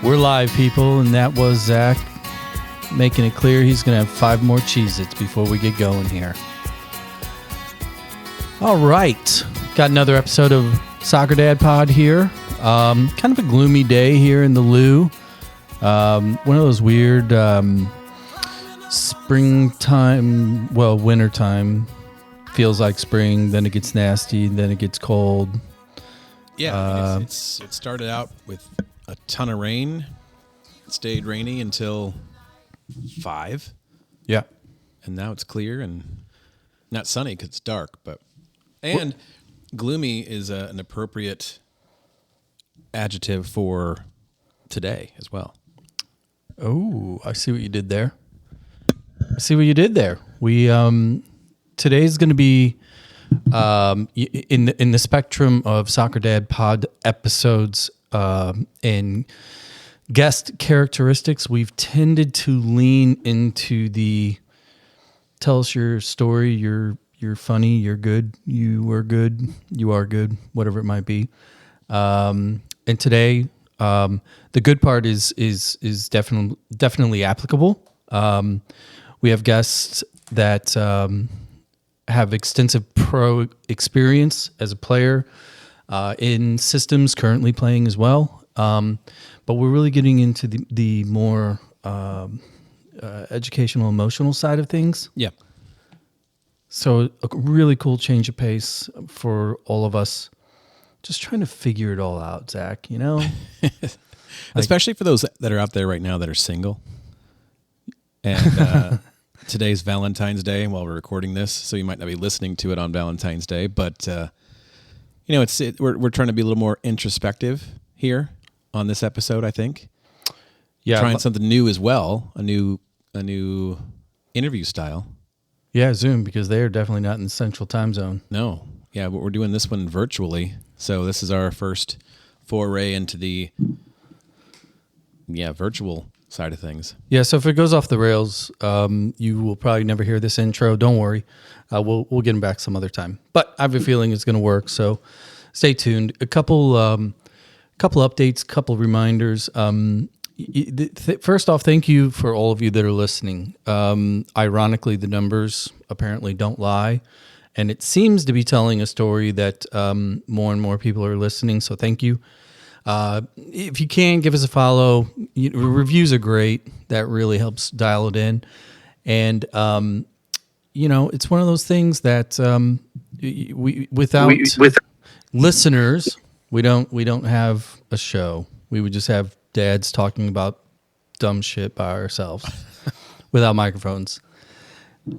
We're live, people, and that was Zach making it clear he's going to have 5 more Cheez-Its before we get going here. All right. Got another episode of Soccer Dad Pod here. Kind of a gloomy day here in the Lou. One of those weird springtime, wintertime. Feels like spring, then it gets nasty, then it gets cold. Yeah, it started out with a ton of rain. It stayed rainy until 5. Yeah. And now it's clear and not sunny because it's dark. And gloomy is an appropriate adjective for today as well. Oh, I see what you did there. We today's going to be in the spectrum of Soccer Dad Pod episodes and guest characteristics. We've tended to lean into the tell us your story. You're funny. You're good. You were good. You are good. Whatever it might be. And today, the good part is definitely applicable. We have guests that have extensive pro experience as a player in systems, currently playing as well. But we're really getting into the more educational, emotional side of things. Yeah. So a really cool change of pace for all of us. Just trying to figure it all out, Zach, you know? Especially for those that are out there right now that are single. And today's Valentine's Day while we're recording this, so you might not be listening to it on Valentine's Day, but we're trying to be a little more introspective here on this episode, I think. Yeah, trying something new as well, a new interview style. Yeah, Zoom, because they are definitely not in the Central Time Zone. No. Yeah, but we're doing this one virtually. So this is our first foray into the virtual side of things. Yeah, so if it goes off the rails, you will probably never hear this intro. Don't worry. We'll get them back some other time. But I have a feeling it's going to work, so stay tuned. A couple updates, couple reminders. First off, thank you for all of you that are listening. Ironically, the numbers apparently don't lie. And it seems to be telling a story that more and more people are listening, so thank you. If you can, give us a follow. Reviews are great. That really helps dial it in. And, it's one of those things that without listeners, we don't have a show. We would just have dads talking about dumb shit by ourselves without microphones.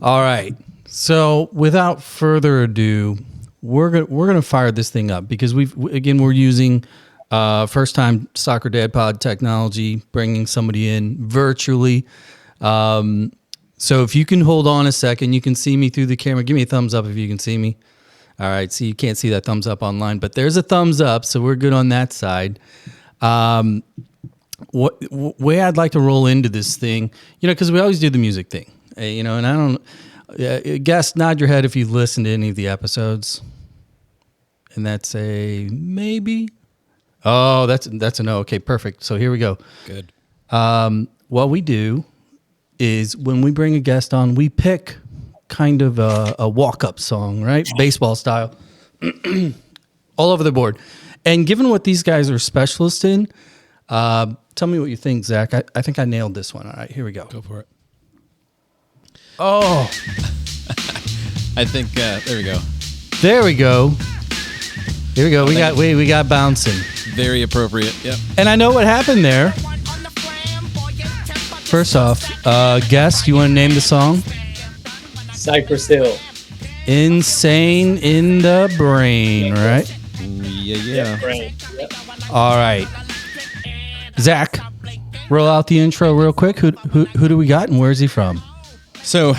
All right. So without further ado, we're gonna fire this thing up because we're using first time Soccer Dad Pod technology, bringing somebody in virtually. So if you can hold on a second, you can see me through the camera. Give me a thumbs up if you can see me. All right. So you can't see that thumbs up online, but there's a thumbs up, so we're good on that side. What way I'd like to roll into this thing, because we always do the music thing, and I don't. Guess nod your head if you've listened to any of the episodes, and that's a maybe. Oh, that's a no. Okay, perfect. So here we go. Good. What we do is when we bring a guest on, we pick kind of a walk-up song, right? Baseball style, all over the board. And given what these guys are specialists in, tell me what you think, Zach. I think I nailed this one. All right, here we go. Go for it. Oh, I think there we go. There we go. Here we go. We got bouncing. Very appropriate. Yep. And I know what happened there. First off, guest, you want to name the song? Cypress Hill. Insane in the Brain, right? Yeah. Brain. Yep. All right. Zach, roll out the intro real quick. Who do we got and where's he from? So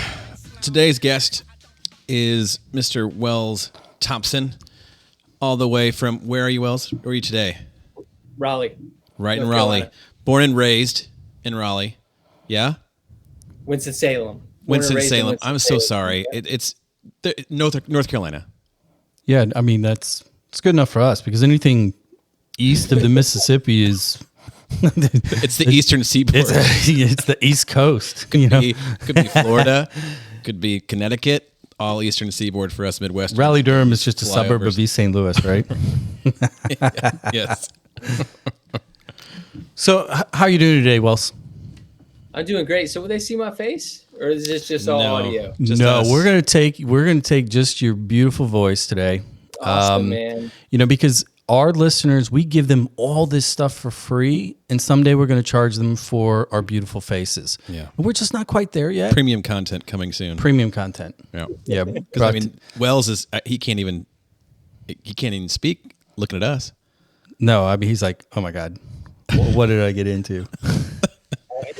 today's guest is Mr. Wells Thompson, all the way from, where are you, Wells? Where are you today? Raleigh. Right North in Raleigh. Carolina. Born and raised in Raleigh. Yeah? Winston-Salem. Winston-Salem. I'm so sorry. It's North Carolina. Yeah, I mean, it's good enough for us because anything east of the Mississippi is It's the Eastern Seaboard. it's the East Coast. Could be Florida, could be Connecticut, all Eastern Seaboard for us Midwestern. Raleigh Durham is just a suburb of East St. Louis, right? Yes. So, how are you doing today, Wells? I'm doing great. So will they see my face, or is this just all No. audio? Just no, us. we're gonna take just your beautiful voice today. Awesome, man. Because our listeners, we give them all this stuff for free, and someday we're going to charge them for our beautiful faces. Yeah. We're just not quite there yet. Premium content coming soon. Premium content. Yeah. Yeah. Because I mean, Wells is he can't even speak looking at us. No, I mean, he's like, oh my God, what did I get into?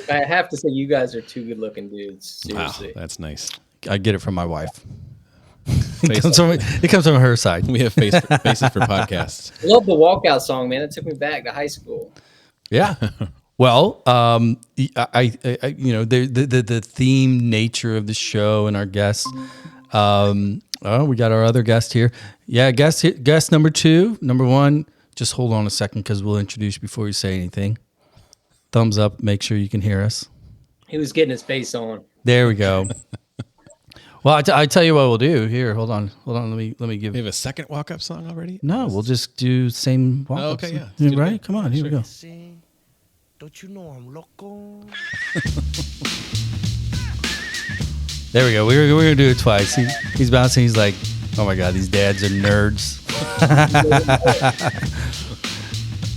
I have to say, you guys are two good-looking dudes. Seriously. Wow, that's nice. I get it from my wife. It comes from her side. We have faces for podcasts. Love the walkout song, man. It took me back to high school. Yeah. Well, the theme nature of the show and our guests. We got our other guest here. Yeah, guest number 2. Number 1, just hold on a second because we'll introduce you before you say anything. Thumbs up. Make sure you can hear us. He was getting his face on. There we go. Well, I tell you what we'll do. Here, hold on. Let me give. We have a second walk-up song already? No, we'll just do same walk. Okay, yeah. Let's do it Right? again. Come on, here we go. Don't you know I'm loco? There we go. We're gonna do it twice. He's bouncing. He's like, oh my God, these dads are nerds.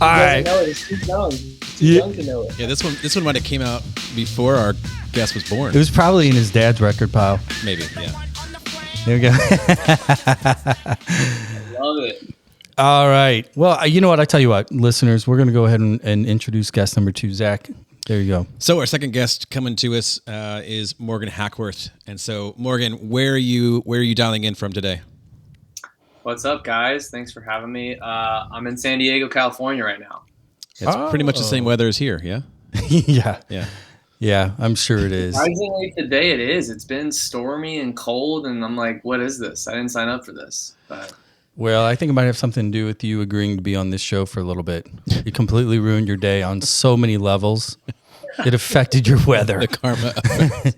All right. No, it's too young. Too young to know it. Yeah, this one might have came out before our guest was born. It was probably in his dad's record pile. Maybe, yeah. There we go. Love it. All right. Well, you know what? I tell you what, listeners, we're gonna go ahead and introduce guest number 2, Zach. There you go. So our second guest coming to us is Morgan Hackworth. And so, Morgan, where are you dialing in from today? What's up, guys? Thanks for having me. I'm in San Diego, California right now. It's pretty much the same weather as here, yeah? Yeah. Yeah. Yeah, I'm sure it is. Surprisingly, today it is. It's been stormy and cold, and I'm like, what is this? I didn't sign up for this. But Well, I think it might have something to do with you agreeing to be on this show for a little bit. It completely ruined your day on so many levels. It affected your weather. The karma effect.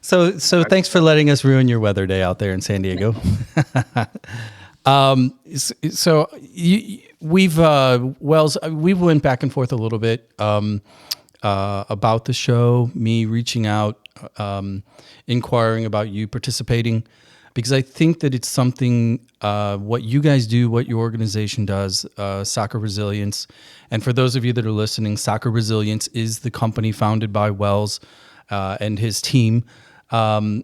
So thanks for letting us ruin your weather day out there in San Diego. We've went back and forth a little bit about the show, me reaching out, inquiring about you participating, because I think that it's something, what you guys do, what your organization does, Soccer Resilience. And for those of you that are listening, Soccer Resilience is the company founded by Wells and his team. And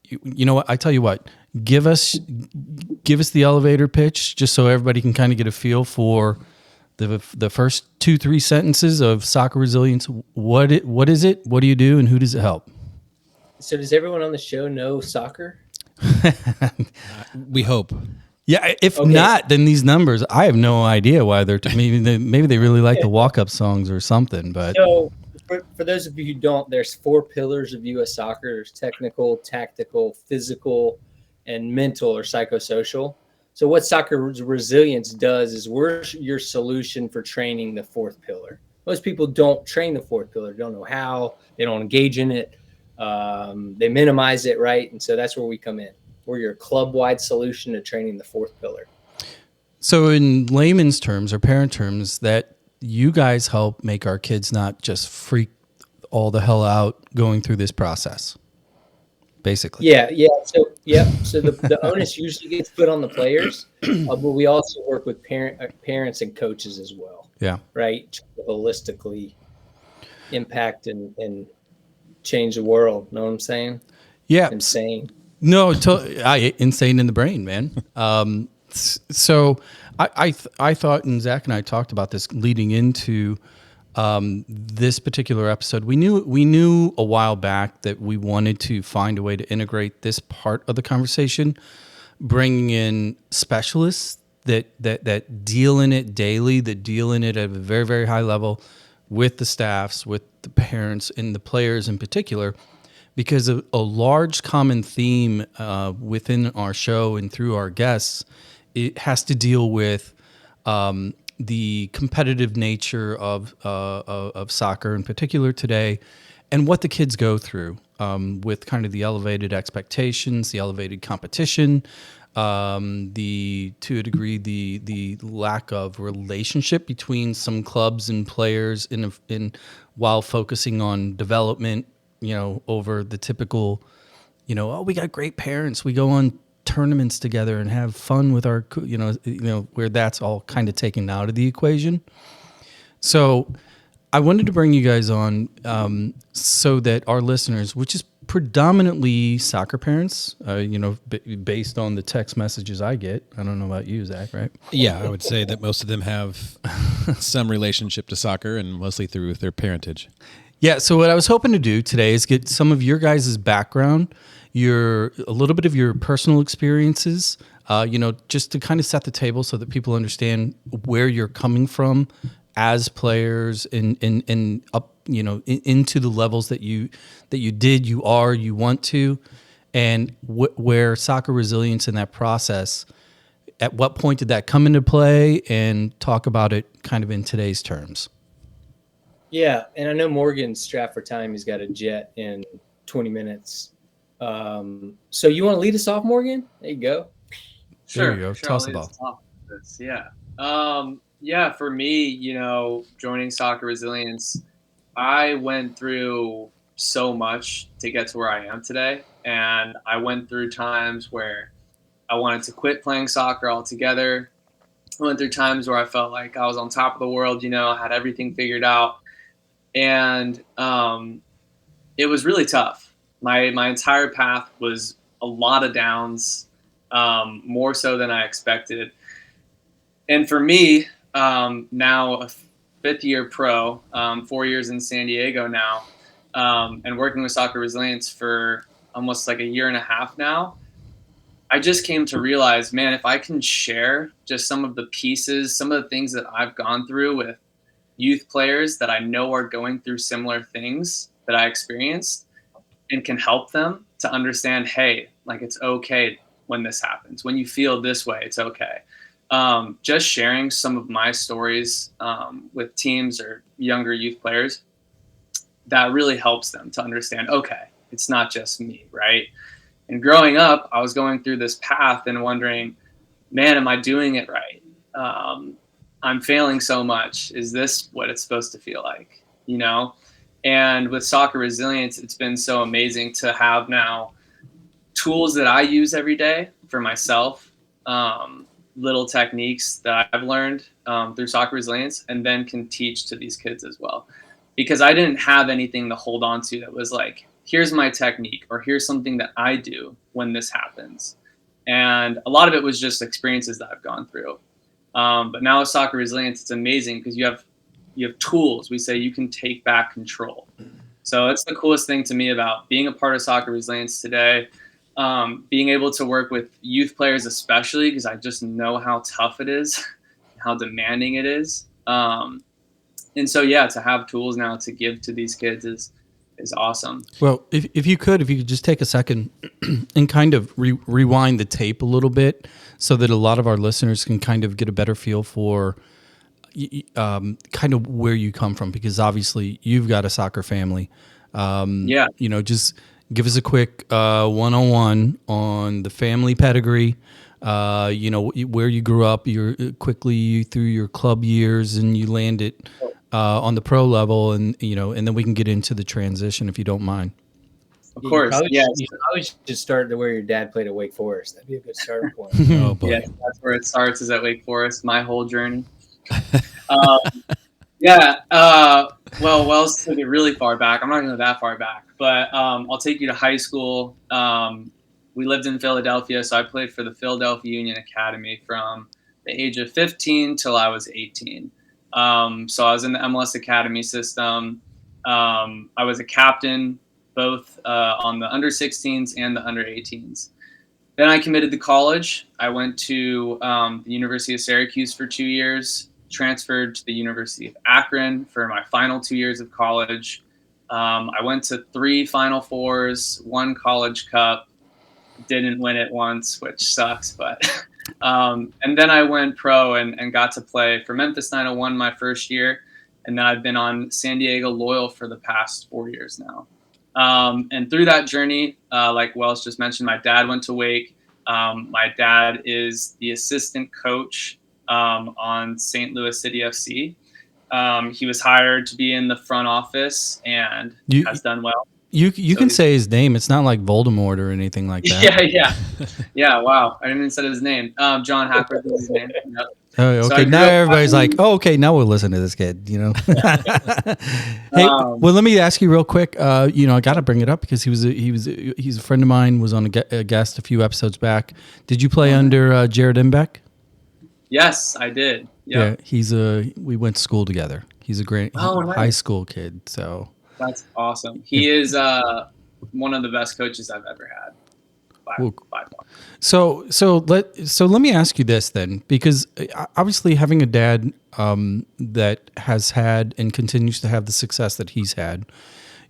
you know what? I tell you what, give us the elevator pitch just so everybody can kind of get a feel for the first 2-3 sentences of Soccer Resilience. What is it? What do you do? And who does it help? So does everyone on the show know soccer? We hope. Yeah, if Okay. not, then these numbers, I have no idea why they're. Maybe they really like the walk-up songs or something. But So for those of you who don't, there's 4 pillars of U.S. soccer. There's technical, tactical, physical, and mental or psychosocial. So what Soccer Resilience does is we're your solution for training the 4th pillar. Most people don't train the 4th pillar, don't know how, they don't engage in it. They minimize it, right? And so that's where we come in. We're your club-wide solution to training the 4th pillar. so in layman's terms or parent terms, that you guys help make our kids not just freak all the hell out going through this process, basically. Yeah. So the onus usually gets put on the players, but we also work with parents and coaches as well. Yeah. Right, to holistically impact and change the world. Know what I'm saying? Yeah. Insane. No, insane in the brain, man. So I thought, and Zach and I talked about this leading into this particular episode. We knew a while back that we wanted to find a way to integrate this part of the conversation, bringing in specialists that deal in it daily, that deal in it at a very, very high level with the staffs, with the parents, and the players in particular. Because a large common theme within our show and through our guests, it has to deal with the competitive nature of soccer in particular today, and what the kids go through with kind of the elevated expectations, the elevated competition, to a degree the lack of relationship between some clubs and players in while focusing on development, over the typical, oh, we got great parents, we go on tournaments together and have fun with our, where that's all kind of taken out of the equation. So I wanted to bring you guys on so that our listeners, which is predominantly soccer parents, based on the text messages I get. I don't know about you, Zach, right? Yeah, I would say that most of them have some relationship to soccer, and mostly through their parentage. Yeah, so what I was hoping to do today is get some of your guys' background, a little bit of your personal experiences, just to kind of set the table so that people understand where you're coming from as players and up, into the levels that you did, you want to, and where soccer resilience in that process, at what point did that come into play, and talk about it kind of in today's terms. Yeah, and I know Morgan's strapped for time. He's got a jet in 20 minutes. So you want to lead us off, Morgan? There you go. Sure. There you go. Sure, Toss I'll the lead us ball. off with this. Yeah. Yeah, for me, joining Soccer Resilience, I went through so much to get to where I am today. And I went through times where I wanted to quit playing soccer altogether. I went through times where I felt like I was on top of the world, had everything figured out. And it was really tough. My entire path was a lot of downs, more so than I expected. And for me, now a fifth-year pro, 4 years in San Diego now, and working with Soccer Resilience for almost like a year and a half now, I just came to realize, man, if I can share just some of the pieces, some of the things that I've gone through with youth players that I know are going through similar things that I experienced, and can help them to understand, hey, like, it's okay when this happens. When you feel this way, it's okay. Just sharing some of my stories with teams or younger youth players, that really helps them to understand, okay, it's not just me, right? And growing up, I was going through this path and wondering, man, am I doing it right? I'm failing so much. Is this what it's supposed to feel like? And with Soccer Resilience, it's been so amazing to have now tools that I use every day for myself, little techniques that I've learned through Soccer Resilience, and then can teach to these kids as well. Because I didn't have anything to hold on to that was like, here's my technique, or here's something that I do when this happens. And a lot of it was just experiences that I've gone through. But now with Soccer Resilience, it's amazing because you have tools. We say you can take back control. So it's the coolest thing to me about being a part of Soccer Resilience today, being able to work with youth players, especially because I just know how tough it is, how demanding it is. And so, yeah, to have tools now to give to these kids is awesome. Well, if you could just take a second and kind of rewind the tape a little bit so that a lot of our listeners can kind of get a better feel for kind of where you come from, because obviously you've got a soccer family. Yeah. Just give us a quick 101 on the family pedigree, where you grew up, through your club years, and you landed on the pro level, and then we can get into the transition if you don't mind. Of course. You probably should start to where your dad played at Wake Forest. That'd be a good starting point. Oh boy. Yeah, that's where it starts, is at Wake Forest, my whole journey. Wells took it really far back. I'm not going to go that far back, but I'll take you to high school. We lived in Philadelphia, so I played for the Philadelphia Union Academy from the age of 15 till I was 18. So I was in the MLS Academy system. I was a captain both on the under 16s and the under 18s. Then I committed to college. I went to the University of Syracuse for 2 years, transferred to the University of Akron for my final 2 years of college. I went to 3 Final Fours, 1 College Cup, didn't win it once, which sucks, but And then I went pro and got to play for Memphis 901 my first year. And then I've been on San Diego Loyal for the past 4 years now. And through that journey, like Wells just mentioned, my dad went to Wake. My dad is the assistant coach on St. Louis City FC. He was hired to be in the front office and has done well. You can say his name. It's not like Voldemort or anything like that. Yeah. Wow, I didn't even say his name. John Hackworth is his name. Yep. Oh, okay. Now everybody's like, "Oh, okay. Now we'll listen to this kid." You know. Hey, well, let me ask you real quick. I got to bring it up because he's a friend of mine. Was on a guest a few episodes back. Did you play under Jared Imbeck? Yes, I did. Yep. Yeah, we went to school together. He's a great high school kid. So that's awesome. He is one of the best coaches I've ever had. By far. So let me ask you this then, because obviously having a dad that has had and continues to have the success that he's had,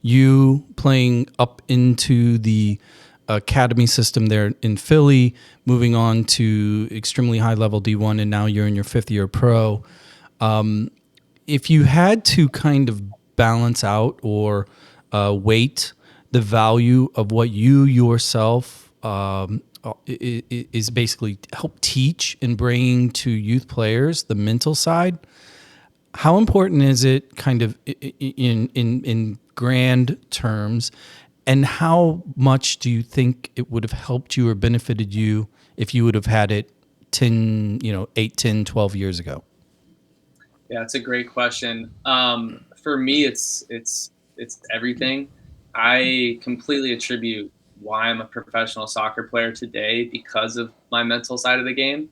you playing up into the academy system there in Philly, moving on to extremely high level D1, and now you're in your 5th year pro. If you had to kind of balance out or weight the value of what you yourself is basically help teach and bringing to youth players, the mental side, how important is it kind of in grand terms, and how much do you think it would have helped you or benefited you if you would have had it 8, 10, 12 years ago? Yeah, it's a great question. For me, it's everything. I completely attribute why I'm a professional soccer player today because of my mental side of the game.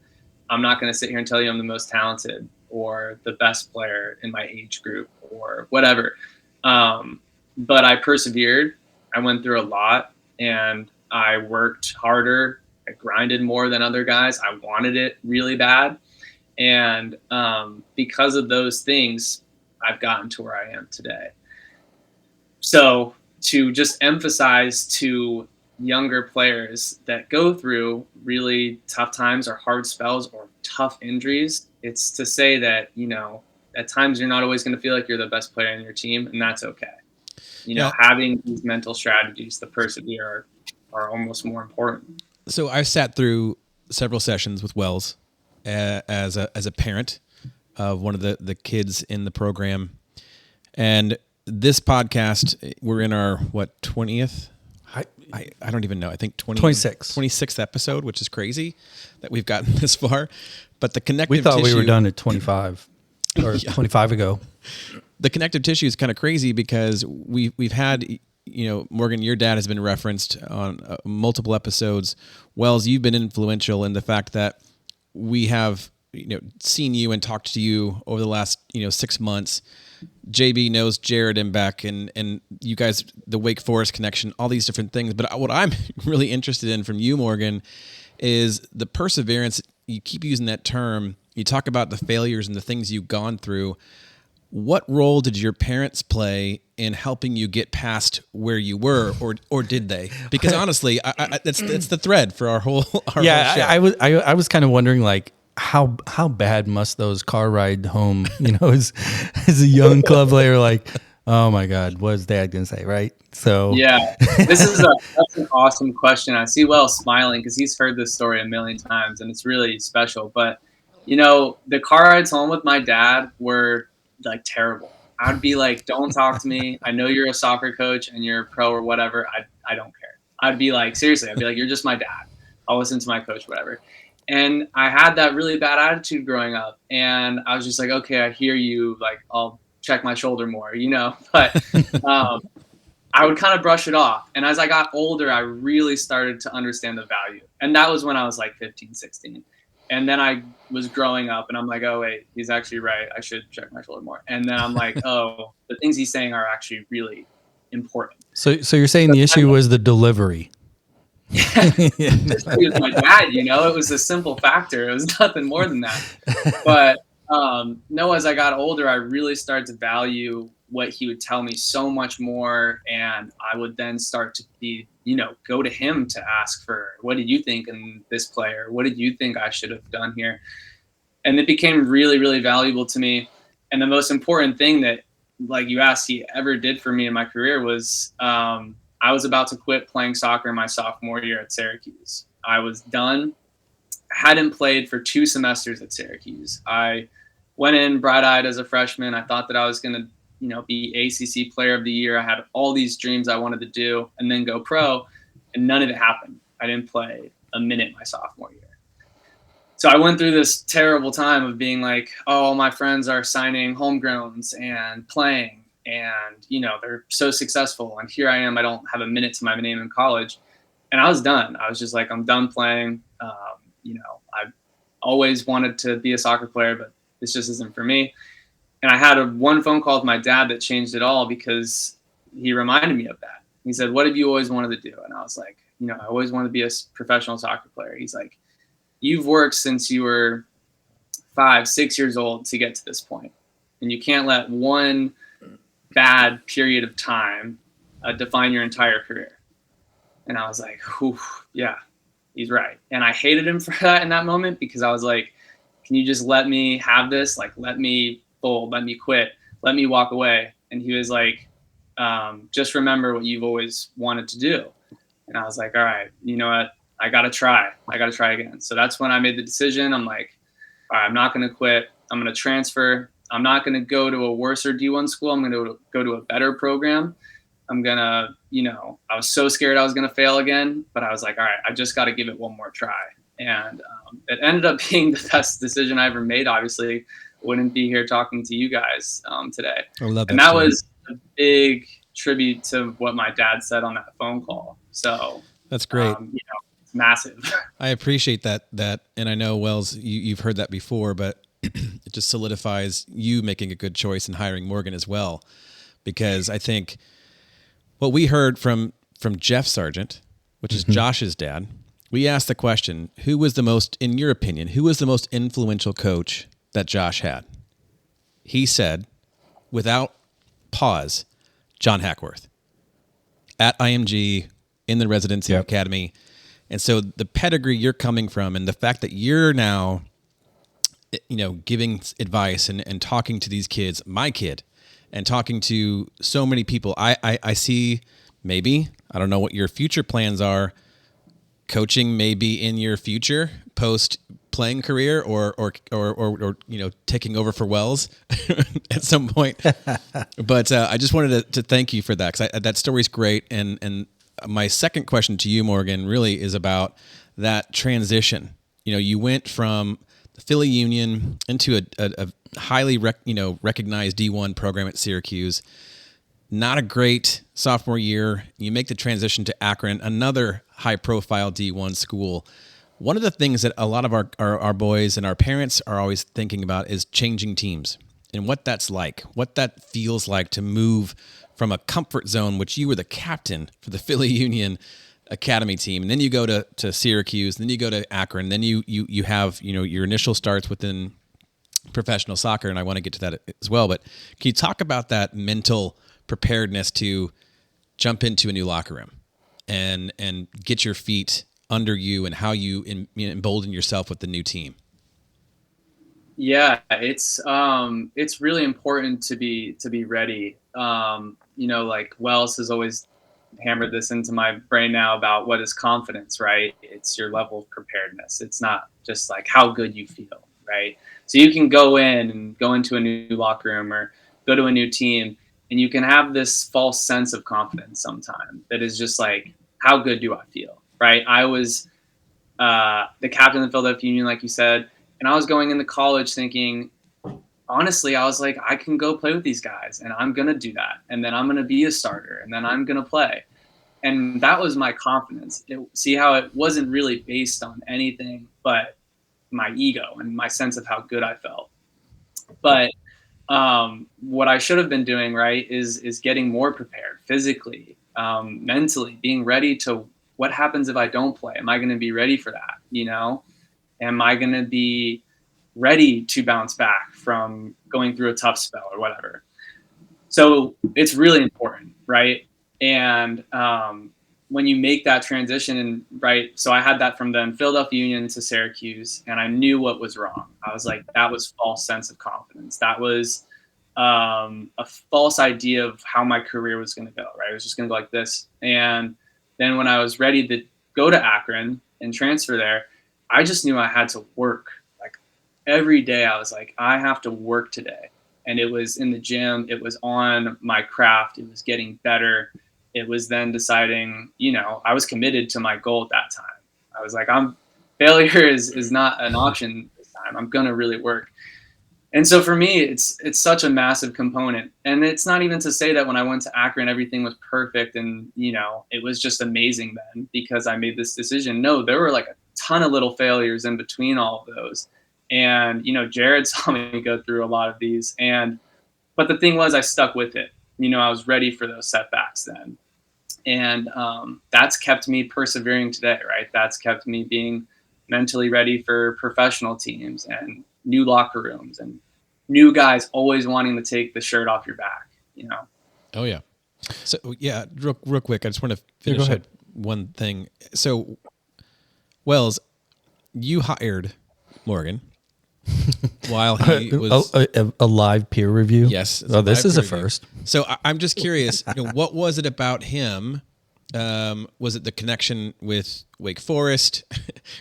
I'm not going to sit here and tell you I'm the most talented or the best player in my age group or whatever. But I persevered. I went through a lot and I worked harder. I grinded more than other guys. I wanted it really bad. And because of those things, I've gotten to where I am today. So to just emphasize to younger players that go through really tough times or hard spells or tough injuries, it's to say that, at times you're not always going to feel like you're the best player in your team, and that's okay. Having these mental strategies to persevere are almost more important. So I've sat through several sessions with Wells as a parent of one of the kids in the program, and this podcast, we're in our 20th. I don't even know. I think 26th episode, which is crazy that we've gotten this far. But the connective tissue. We thought we were done at 25 or 25 ago. The connective tissue is kind of crazy because we've had, Morgan, your dad has been referenced on multiple episodes. Wells, you've been influential in the fact that we have, seen you and talked to you over the last, 6 months. JB knows Jared and Beck and you guys, the Wake Forest connection, all these different things. But what I'm really interested in from you, Morgan, is the perseverance. You keep using that term. You talk about the failures and the things you've gone through. What role did your parents play in helping you get past where you were, or did they? Because honestly, that's the thread for our whole show. I was kind of wondering, like, how bad must those car ride home, as a young club player, like, oh my God, what is Dad gonna say, right? So yeah, that's an awesome question. I see Wells smiling because he's heard this story a million times and it's really special. But the car rides home with my dad were like terrible. I'd be like, don't talk to me. I know you're a soccer coach and you're a pro or whatever. I don't care. I'd be like, seriously, you're just my dad. I'll listen to my coach, whatever. And I had that really bad attitude growing up. And I was just like, okay, I hear you. Like, I'll check my shoulder more, But I would kind of brush it off. And as I got older, I really started to understand the value. And that was when I was like 15, 16. And then I was growing up and I'm like, oh, wait, he's actually right. I should check my shoulder more. And then I'm like, oh, the things he's saying are actually really important. So you're saying the issue was the delivery. He was my dad, it was a simple factor. It was nothing more than that. But no, as I got older, I really started to value what he would tell me so much more. And I would then start to be, go to him to ask for, what did you think in this player? What did you think I should have done here? And it became really, really valuable to me. And the most important thing that, like you asked, he ever did for me in my career was I was about to quit playing soccer my sophomore year at Syracuse. I was done. Hadn't played for 2 semesters at Syracuse. I went in bright-eyed as a freshman. I thought that I was going to, be ACC Player of the Year. I had all these dreams I wanted to do and then go pro, and none of it happened. I didn't play a minute my sophomore year. So I went through this terrible time of being like, oh, all my friends are signing homegrowns and playing, and, they're so successful. And here I am. I don't have a minute to my name in college. And I was done. I was just like, I'm done playing. I always wanted to be a soccer player, but this just isn't for me. And I had one phone call with my dad that changed it all, because he reminded me of that. He said, what have you always wanted to do? And I was like, I always wanted to be a professional soccer player. He's like, you've worked since you were 5, 6 years old to get to this point. And you can't let one bad period of time define your entire career. And I was like, whew, yeah, he's right. And I hated him for that in that moment, because I was like, can you just let me have this? Like, let me fold, let me quit, let me walk away. And he was like, just remember what you've always wanted to do. And I was like, all right, you know what? I got to try again. So that's when I made the decision. I'm like, all right, I'm not going to quit. I'm going to transfer. I'm not going to go to a worser D1 school. I'm going to go to a better program. I'm going to, I was so scared I was going to fail again, but I was like, all right, I just got to give it one more try. And it ended up being the best decision I ever made. Obviously, wouldn't be here talking to you guys today. I love that. And that was a big tribute to what my dad said on that phone call. So that's great. It's massive. I appreciate that. And I know, Wells, you've heard that before, but it just solidifies you making a good choice and hiring Morgan as well. Because I think what we heard from Jeff Sargent, which is Josh's dad, we asked the question, in your opinion, who was the most influential coach that Josh had? He said, without pause, John Hackworth at IMG in the residency academy. And so the pedigree you're coming from, and the fact that you're now, giving advice and talking to these kids, my kid, and talking to so many people, I see, maybe, I don't know what your future plans are, coaching maybe in your future post playing career or taking over for Wells at some point. But I just wanted to thank you for that, because that story's great. And my second question to you, Morgan, really is about that transition. You went from the Philly Union into a highly recognized D1 program at Syracuse. Not a great sophomore year. You make the transition to Akron, another high-profile D1 school. One of the things that a lot of our boys and our parents are always thinking about is changing teams and what that's like, what that feels like to move from a comfort zone, which you were the captain for the Philly Union Academy team, and then you go to Syracuse, then you go to Akron, then you have your initial starts within professional soccer, and I want to get to that as well. But can you talk about that mental preparedness to jump into a new locker room and get your feet under you, and how you embolden yourself with the new team? Yeah, it's really important to be ready. Like Wells has always hammered this into my brain now about what is confidence, right? It's your level of preparedness. It's not just like how good you feel, right? So you can go into a new locker room or go to a new team, and you can have this false sense of confidence sometimes that is just like, how good do I feel, right? I was the captain of the Philadelphia Union, like you said, and I was going into college thinking, honestly, I was like, I can go play with these guys, and I'm going to do that. And then I'm going to be a starter, and then I'm going to play. And that was my confidence. See how it wasn't really based on anything but my ego and my sense of how good I felt. But what I should have been doing, right, is getting more prepared physically, mentally, being ready to what happens if I don't play? Am I going to be ready for that? Am I going to be ready to bounce back from going through a tough spell or whatever? So it's really important, right? And when you make that transition, right? So I had that from then Philadelphia Union to Syracuse, and I knew what was wrong. I was like, that was false sense of confidence. That was a false idea of how my career was going to go, right? It was just going to go like this. And then when I was ready to go to Akron and transfer there, I just knew I had to work. Like every day I was like, I have to work today. And it was in the gym. It was on my craft. It was getting better. It was then deciding, I was committed to my goal at that time. I was like, failure is not an option this time. I'm going to really work. And so for me, it's such a massive component. And it's not even to say that when I went to Akron, everything was perfect and, it was just amazing then because I made this decision. No, there were like a ton of little failures in between all of those. And, Jared saw me go through a lot of these. But the thing was, I stuck with it. I was ready for those setbacks then. And that's kept me persevering today, right? That's kept me being mentally ready for professional teams and new locker rooms and new guys always wanting to take the shirt off your back, Oh yeah. So yeah, real quick, I just want to finish up one thing. So Wells, you hired Morgan while he was a live peer review. Yes. Oh, this is a first. So I'm just curious, what was it about him? Was it the connection with Wake Forest?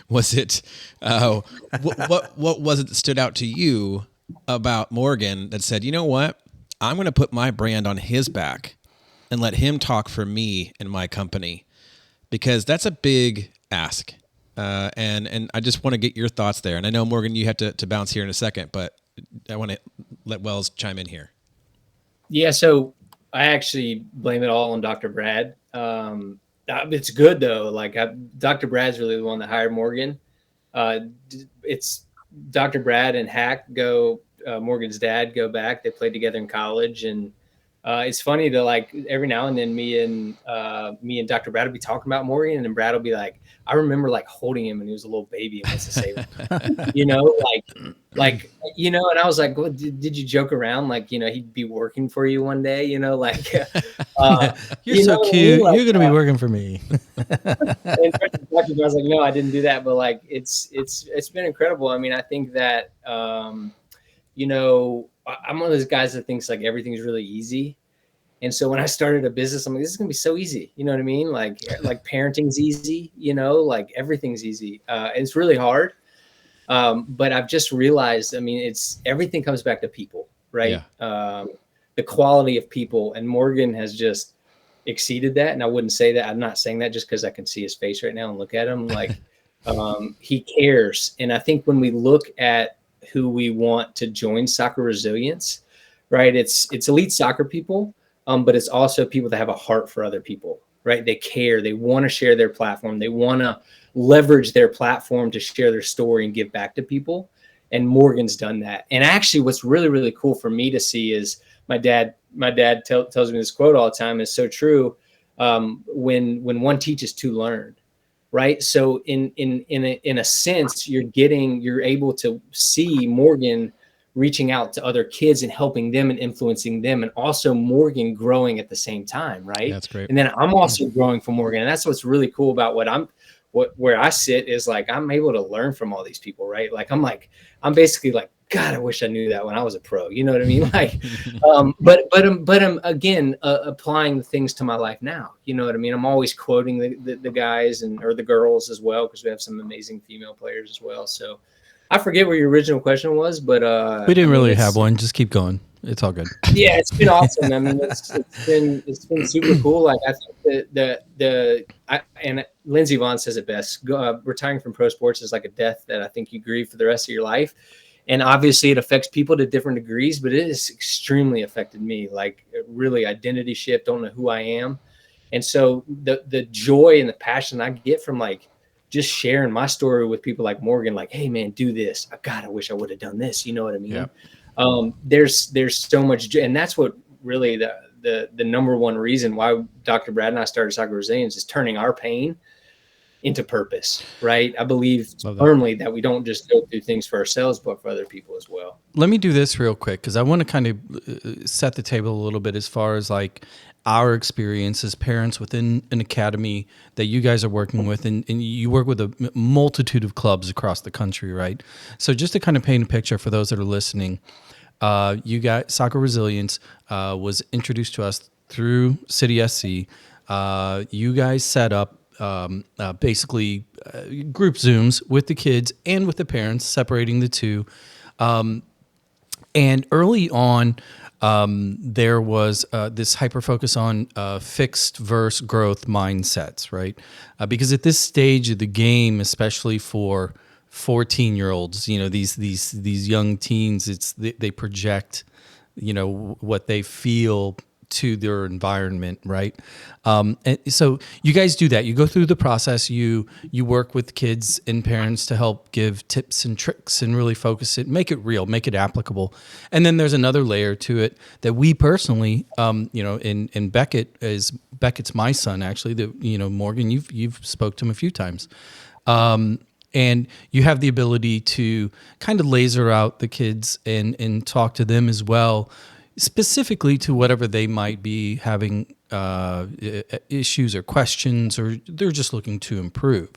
Was it what was it that stood out to you about Morgan that said, you know what, I'm going to put my brand on his back and let him talk for me and my company, because that's a big ask. And I just want to get your thoughts there. And I know, Morgan, you have to bounce here in a second, but I want to let Wells chime in here. Yeah, so I actually blame it all on Dr. Brad. It's good though. Like Dr. Brad's really the one that hired Morgan. It's Dr. Brad and Hack Morgan's dad go back. They played together in college, and it's funny that like every now and then me and Dr. Brad will be talking about Morgan, and then Brad will be like, I remember like holding him when he was a little baby and wants to say, and I was like, well, did you joke around? Like, he'd be working for you one day, you're so cute. Like, you're going to be working for me. And I was like, no, I didn't do that. But like, it's been incredible. I mean, I think that, I'm one of those guys that thinks like everything's really easy. And so when I started a business, I'm like, this is going to be so easy. You know what I mean? Like parenting's easy, like everything's easy. It's really hard. But I've just realized, I mean, everything comes back to people, right? Yeah. The quality of people, and Morgan has just exceeded that. And I wouldn't say that. I'm not saying that just because I can see his face right now and look at him. Like he cares. And I think when we look at who we want to join Soccer Resilience, right? It's elite soccer people. But it's also people that have a heart for other people, right? They care. They want to share their platform. They want to leverage their platform to share their story and give back to people. And Morgan's done that. And actually, what's really, really cool for me to see is my dad tells me this quote all the time. Is so true. When one teaches, two learn, right? So in a sense, you're able to see Morgan reaching out to other kids and helping them and influencing them, and also Morgan growing at the same time, right? That's great. And then I'm also growing from Morgan, and that's what's really cool about where I sit is like I'm able to learn from all these people, right? Like I'm basically like, God, I wish I knew that when I was a pro. You know what I mean? Like, but I'm again applying the things to my life now. You know what I mean? I'm always quoting the guys or the girls as well, because we have some amazing female players as well. So. I forget what your original question was, but we didn't really have one. Just keep going. It's all good. Yeah, it's been awesome. I mean, it's been super cool. Like I think and Lindsey Vonn says it best. Retiring from pro sports is like a death that I think you grieve for the rest of your life. And obviously, it affects people to different degrees, but it has extremely affected me. Like really, identity shift. Don't know who I am, and so the joy and the passion I get from like. Just sharing my story with people like Morgan, like, hey man, do this. God, I wish I would have done this. You know what I mean? Yeah. There's so much, and that's what really the number one reason why Dr. Brad and I started Soccer Resilience is turning our pain into purpose, right? I believe Love that. firmly that we don't just go through things for ourselves, but for other people as well. Let me do this real quick because I want to kind of set the table a little bit as far as like our experience as parents within an academy that you guys are working with, and you work with a multitude of clubs across the country, right? So just to kind of paint a picture for those that are listening, you got Soccer Resilience was introduced to us through City SC. You guys set up basically group Zooms with the kids and with the parents, separating the two. And early on, there was this hyper focus on fixed versus growth mindsets, right? Because at this stage of the game, especially for 14-year-olds, these young teens, they project, what they feel to their environment, right? And so you guys do that. You go through the process. You work with kids and parents to help give tips and tricks and really focus it, make it real, make it applicable. And then there's another layer to it that we personally, in Beckett's my son actually. That Morgan, you've spoke to him a few times. And you have the ability to kind of laser out the kids and talk to them as well, specifically to whatever they might be having issues or questions, or they're just looking to improve.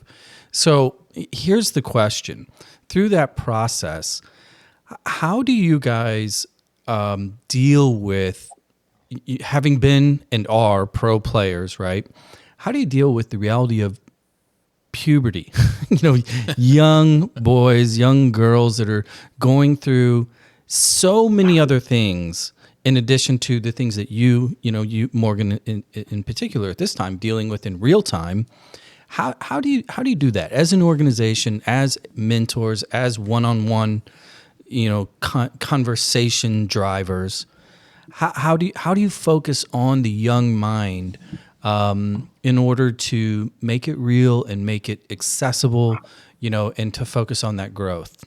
So here's the question. Through that process, how do you guys deal with, having been and are pro players, right? How do you deal with the reality of puberty? Young boys, young girls that are going through so many other things in addition to the things that you Morgan in particular at this time dealing with in real time. How do you do that as an organization, as mentors, as one-on-one, conversation drivers? How do you focus on the young mind in order to make it real and make it accessible, and to focus on that growth?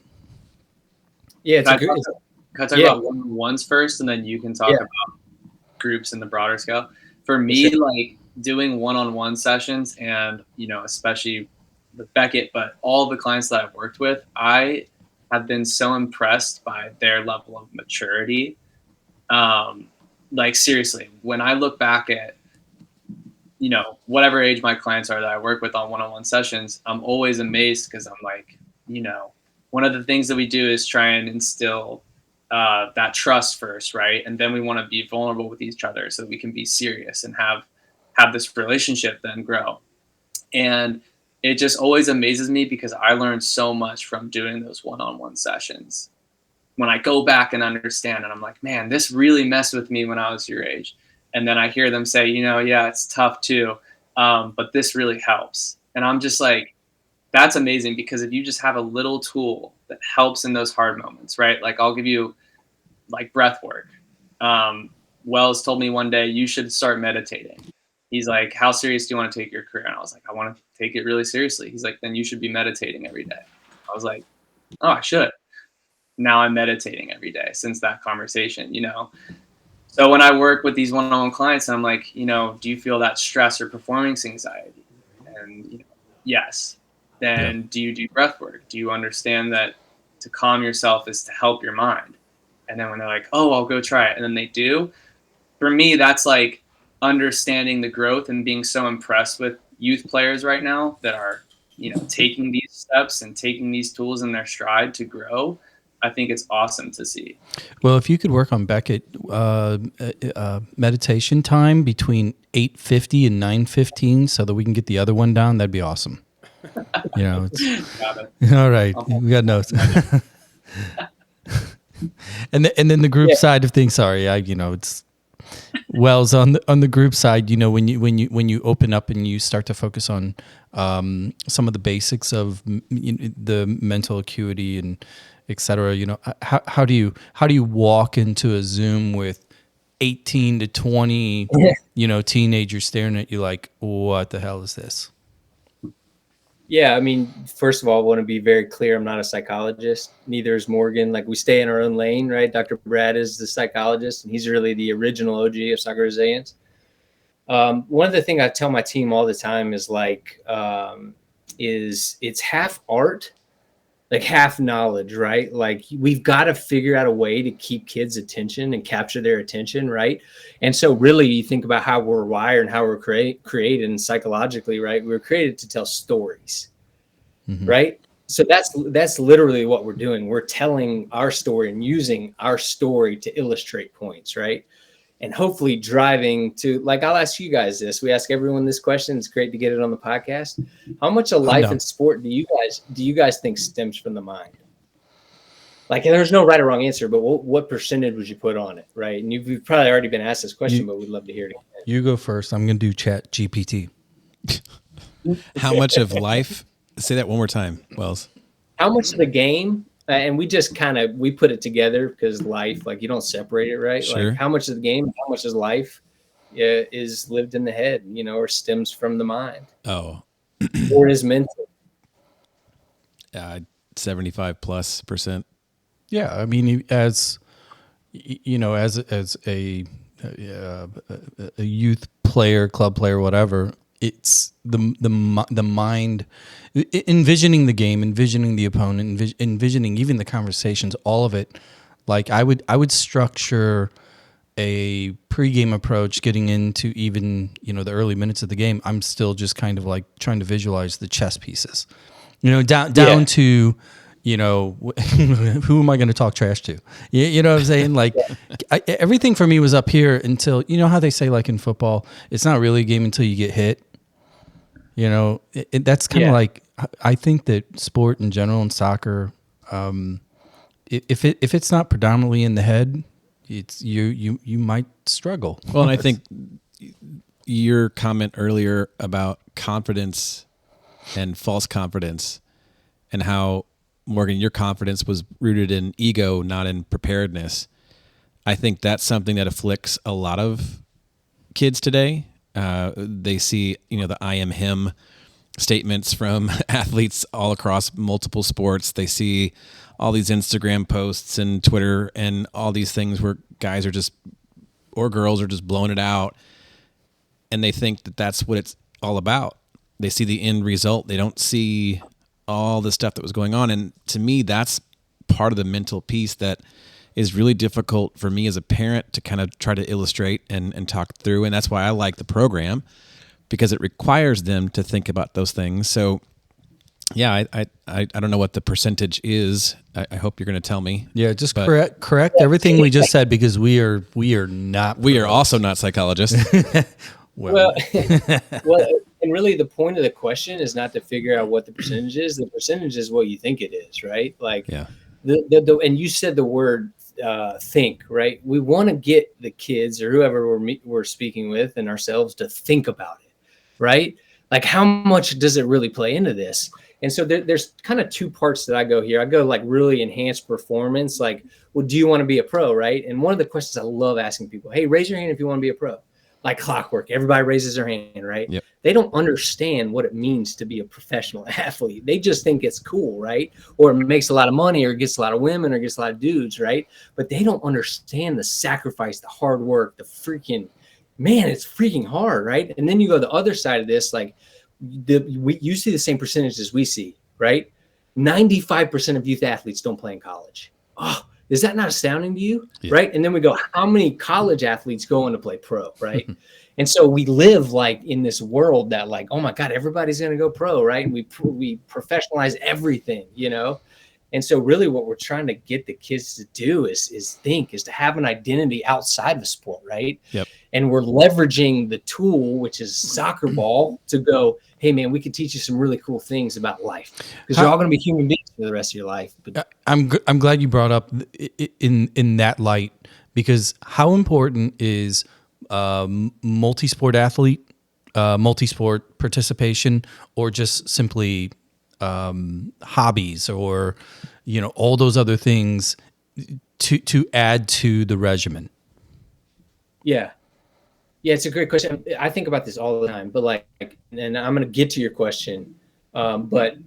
Yeah, Can I talk about one-on-ones first, and then you can talk about groups in the broader scale? For me, like doing one-on-one sessions, and especially with Beckett, but all the clients that I've worked with, I have been so impressed by their level of maturity. Like seriously, when I look back at whatever age my clients are that I work with on one-on-one sessions, I'm always amazed because I'm like, one of the things that we do is try and instill that trust first, right? And then we want to be vulnerable with each other so that we can be serious and have this relationship then grow. And it just always amazes me because I learned so much from doing those one-on-one sessions. When I go back and understand, and I'm like, man, this really messed with me when I was your age. And then I hear them say, yeah, it's tough too, but this really helps. And I'm just like, that's amazing, because if you just have a little tool that helps in those hard moments, right? Like I'll give you like breath work. Wells told me one day, you should start meditating. He's like, how serious do you want to take your career? And I was like, I want to take it really seriously. He's like, then you should be meditating every day. I was like, oh, I should. Now I'm meditating every day since that conversation, So when I work with these one-on-one clients, I'm like, do you feel that stress or performance anxiety? And yes. Then do you do breath work? Do you understand that to calm yourself is to help your mind? And then when they're like, oh, I'll go try it, and then they do. For me, that's like understanding the growth and being so impressed with youth players right now that are, taking these steps and taking these tools in their stride to grow. I think it's awesome to see. Well, if you could work on Beckett meditation time between 8:50 and 9:15 so that we can get the other one down, that'd be awesome. Got it. All right. We got notes. and then the group side of things. Sorry, it's Wells on the group side. When you open up and you start to focus on some of the basics of the mental acuity and et cetera. How do you walk into a Zoom with 18 to 20 teenagers staring at you like, what the hell is this? Yeah, I mean, first of all, I want to be very clear. I'm not a psychologist. Neither is Morgan. Like, we stay in our own lane, right? Dr. Brad is the psychologist, and he's really the original OG of Soccer Resilience. One of the things I tell my team all the time is like, is it's half art, like half knowledge, right? Like we've got to figure out a way to keep kids' attention and capture their attention, right? And so really you think about how we're wired and how we're created and psychologically, right? We're created to tell stories, right? So that's literally what we're doing. We're telling our story and using our story to illustrate points, right? And hopefully driving to, like, I'll ask you guys this. We ask everyone this question. It's great to get it on the podcast. How much of life and sport do you guys think stems from the mind? Like, and there's no right or wrong answer, but what percentage would you put on it, right? And you've probably already been asked this question, but we'd love to hear it again. You go first. I'm going to do Chat GPT. How much of life? Say that one more time, Wells. How much of the game? And we just we put it together because life, like you don't separate it, right? Sure. Like how much of the game, how much is life is lived in the head, or stems from the mind. Oh. Or is mental. 75+%. Yeah. I mean, as a youth player, club player, whatever, it's the mind, envisioning the game, envisioning the opponent, envisioning even the conversations, all of it. Like I would structure a pregame approach getting into even, the early minutes of the game. I'm still just kind of like trying to visualize the chess pieces, down to, who am I going to talk trash to? You know what I'm saying? Like everything for me was up here until, how they say, like in football, it's not really a game until you get hit. That's kind of like, I think that sport in general and soccer, if it's not predominantly in the head, it's you might struggle. Well, and I think your comment earlier about confidence and false confidence, and how, Morgan, your confidence was rooted in ego, not in preparedness. I think that's something that afflicts a lot of kids today. They see, the I am him statements from athletes all across multiple sports. They see all these Instagram posts and Twitter and all these things where guys are or girls are just blowing it out. And they think that that's what it's all about. They see the end result. They don't see all the stuff that was going on. And to me, that's part of the mental piece that is really difficult for me as a parent to kind of try to illustrate and talk through. And that's why I like the program, because it requires them to think about those things. So yeah, I don't know what the percentage is. I hope you're going to tell me. Yeah, just correct everything we just said, because we are not. We are also not psychologists. Well, and really the point of the question is not to figure out what the percentage is. The percentage is what you think it is, right? Like, yeah. And you said the word think, right? We want to get the kids or whoever we're speaking with and ourselves to think about it, right? Like, how much does it really play into this? And so there's kind of two parts that I go here. I go like really enhanced performance. Like, well, do you want to be a pro, right? And one of the questions I love asking people, hey, raise your hand if you want to be a pro. Like clockwork, everybody raises their hand, right? Yep. They don't understand what it means to be a professional athlete. They just think it's cool, right? Or it makes a lot of money, or gets a lot of women, or gets a lot of dudes, right? But they don't understand the sacrifice, the hard work, it's freaking hard, right? And then you go the other side of this, like you see the same percentages we see, right? 95% of youth athletes don't play in college. Oh, is that not astounding to you? Yeah. Right. And then we go, how many college athletes go on to play pro? Right. And so we live like in this world that like, oh my God, everybody's going to go pro. Right. And we professionalize everything, And so really what we're trying to get the kids to do is to have an identity outside of sport. Right. Yep. And we're leveraging the tool, which is soccer ball, to go, hey man, we can teach you some really cool things about life, because you're all going to be human beings for the rest of your life. But I'm glad you brought up in that light, because how important is multi-sport athlete, multi-sport participation, or just simply hobbies, or all those other things to add to the regimen? Yeah, it's a great question. I think about this all the time, but and I'm going to get to your question. But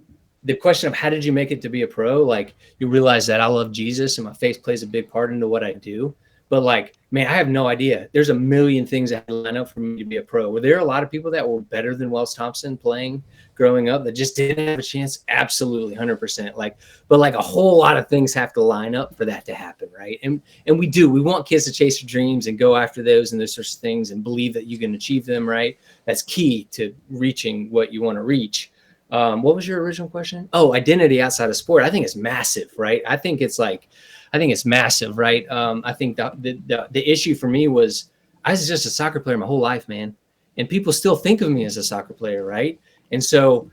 the question of how did you make it to be a pro? Like, you realize that I love Jesus and my faith plays a big part into what I do, But like, man, I have no idea. There's a million things that had to line up for me to be a pro. Were there a lot of people that were better than Wells Thompson playing growing up that just didn't have a chance? Absolutely, 100%. Like, but like a whole lot of things have to line up for that to happen, right? And we do. We want kids to chase their dreams and go after those and those sorts of things and believe that you can achieve them, right? That's key to reaching what you want to reach. What was your original question? Oh, identity outside of sport. I think it's massive, right? I think it's massive, right? I think the issue for me was I was just a soccer player my whole life, man. And people still think of me as a soccer player, right? And so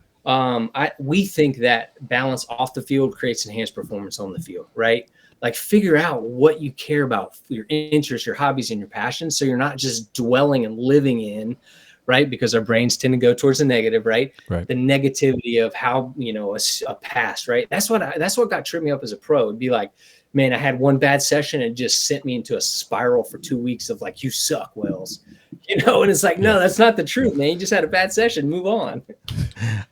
we think that balance off the field creates enhanced performance on the field, right? Like figure out what you care about, your interests, your hobbies, and your passions. So you're not just dwelling and living in, right? Because our brains tend to go towards the negative, right? Right. The negativity of how, a past, right? That's what got tripped me up as a pro. It'd be like, man, I had one bad session and just sent me into a spiral for 2 weeks of like, you suck, Wells. And it's like, no, that's not the truth, man. You just had a bad session. Move on.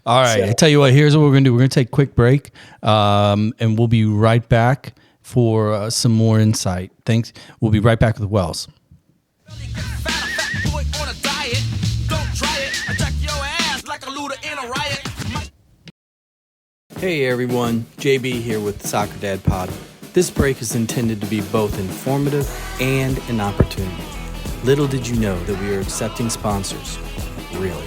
All right. I tell you what, here's what we're going to do. We're going to take a quick break, and we'll be right back for some more insight. Thanks. We'll be right back with Wells. Hey everyone, JB here with Soccer Dad Pod. This break is intended to be both informative and an opportunity. Little did you know that we are accepting sponsors. Really.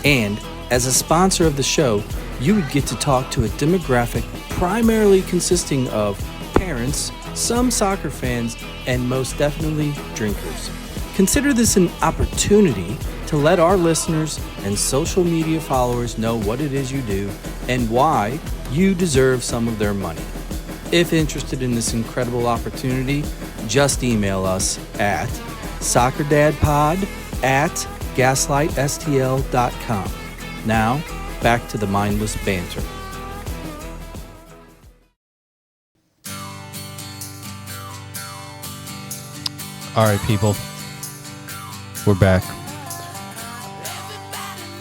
And as a sponsor of the show, you would get to talk to a demographic primarily consisting of parents, some soccer fans, and most definitely drinkers. Consider this an opportunity to let our listeners and social media followers know what it is you do and why you deserve some of their money. If interested in this incredible opportunity, just email us at soccerdadpod@gaslightstl.com. Now, back to the mindless banter. All right, people. We're back.